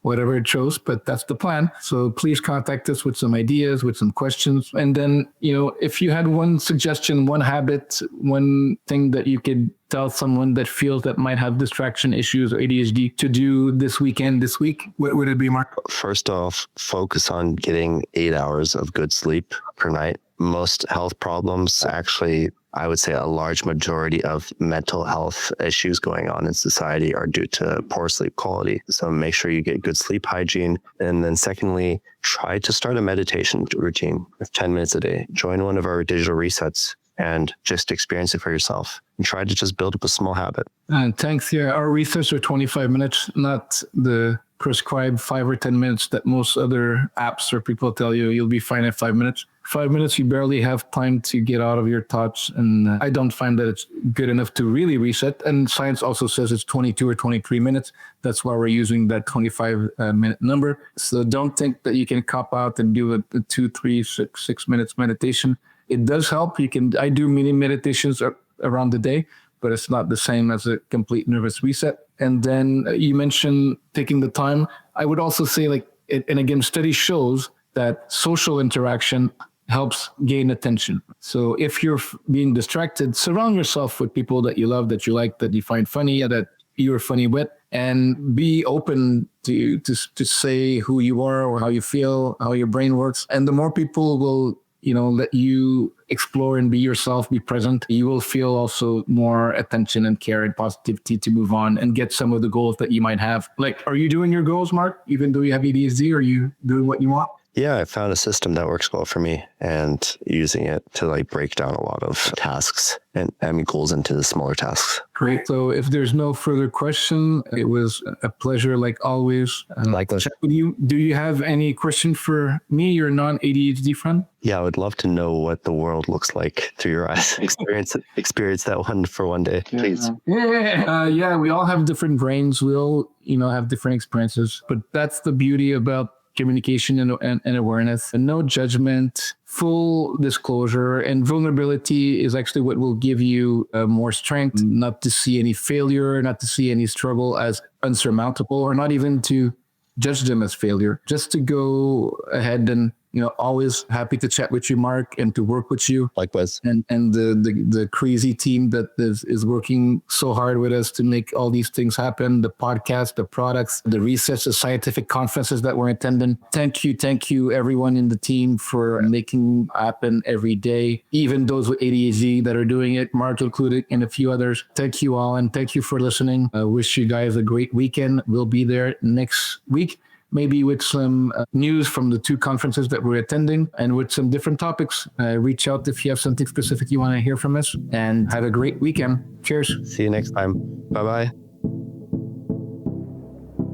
whatever it chose, but that's the plan. So please contact us with some ideas, with some questions. And then, if you had one suggestion, one habit, one thing that you could tell someone that feels that might have distraction issues or ADHD to do this week, what would it be, Mark? First off, focus on getting 8 hours of good sleep per night. Most health problems, actually, I would say a large majority of mental health issues going on in society are due to poor sleep quality. So make sure you get good sleep hygiene. And then secondly, try to start a meditation routine with 10 minutes a day. Join one of our digital resets and just experience it for yourself. And try to just build up a small habit. And thanks. Yeah, our resets are 25 minutes, not the prescribed 5 or 10 minutes that most other apps or people tell you you'll be fine in 5 minutes. 5 minutes, you barely have time to get out of your thoughts. And I don't find that it's good enough to really reset. And science also says it's 22 or 23 minutes. That's why we're using that 25-minute number. So don't think that you can cop out and do a 2, 3, 6 minutes meditation. It does help. I do mini meditations around the day, but it's not the same as a complete nervous reset. And then you mentioned taking the time. I would also say and again, study shows that social interaction helps gain attention. So if you're being distracted, surround yourself with people that you love, that you like, that you find funny, that you're funny with, and be open to say who you are or how you feel, how your brain works. And the more people will let you explore and be yourself, be present, you will feel also more attention and care and positivity to move on and get some of the goals that you might have. Are you doing your goals, Mark, even though you have ADHD? Are you doing what you want? Yeah, I found a system that works well for me and using it to break down a lot of tasks and goals into the smaller tasks. Great. So if there's no further question, it was a pleasure like always. Chat with you. Do you have any question for me, your non-ADHD friend? Yeah, I would love to know what the world looks like through your eyes. Experience that one for one day, please. Yeah, we all have different brains. We all, have different experiences. But that's the beauty about communication and awareness, and no judgment, full disclosure, and vulnerability is actually what will give you more strength, not to see any failure, not to see any struggle as unsurmountable, or not even to judge them as failure, just to go ahead and always happy to chat with you, Mark, and to work with you. Likewise. And the crazy team that is working so hard with us to make all these things happen, the podcast, the products, the research, the scientific conferences that we're attending. Thank you, everyone in the team for making happen every day, even those with ADHD that are doing it, Mark included, and a few others. Thank you all, and thank you for listening. I wish you guys a great weekend. We'll be there next week, maybe with some news from the 2 conferences that we're attending and with some different topics. Reach out if you have something specific you want to hear from us, and have a great weekend. Cheers. See you next time. Bye-bye.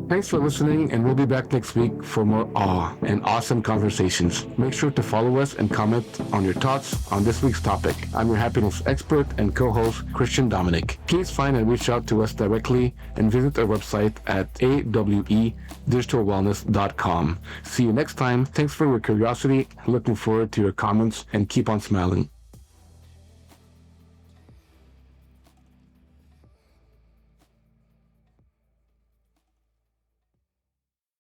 Thanks for listening, and we'll be back next week for more awe and awesome conversations. Make sure to follow us and comment on your thoughts on this week's topic. I'm your happiness expert and co-host, Christian Dominic. Please find and reach out to us directly and visit our website at awedigitalwellness.com. See you next time. Thanks for your curiosity. Looking forward to your comments, and keep on smiling.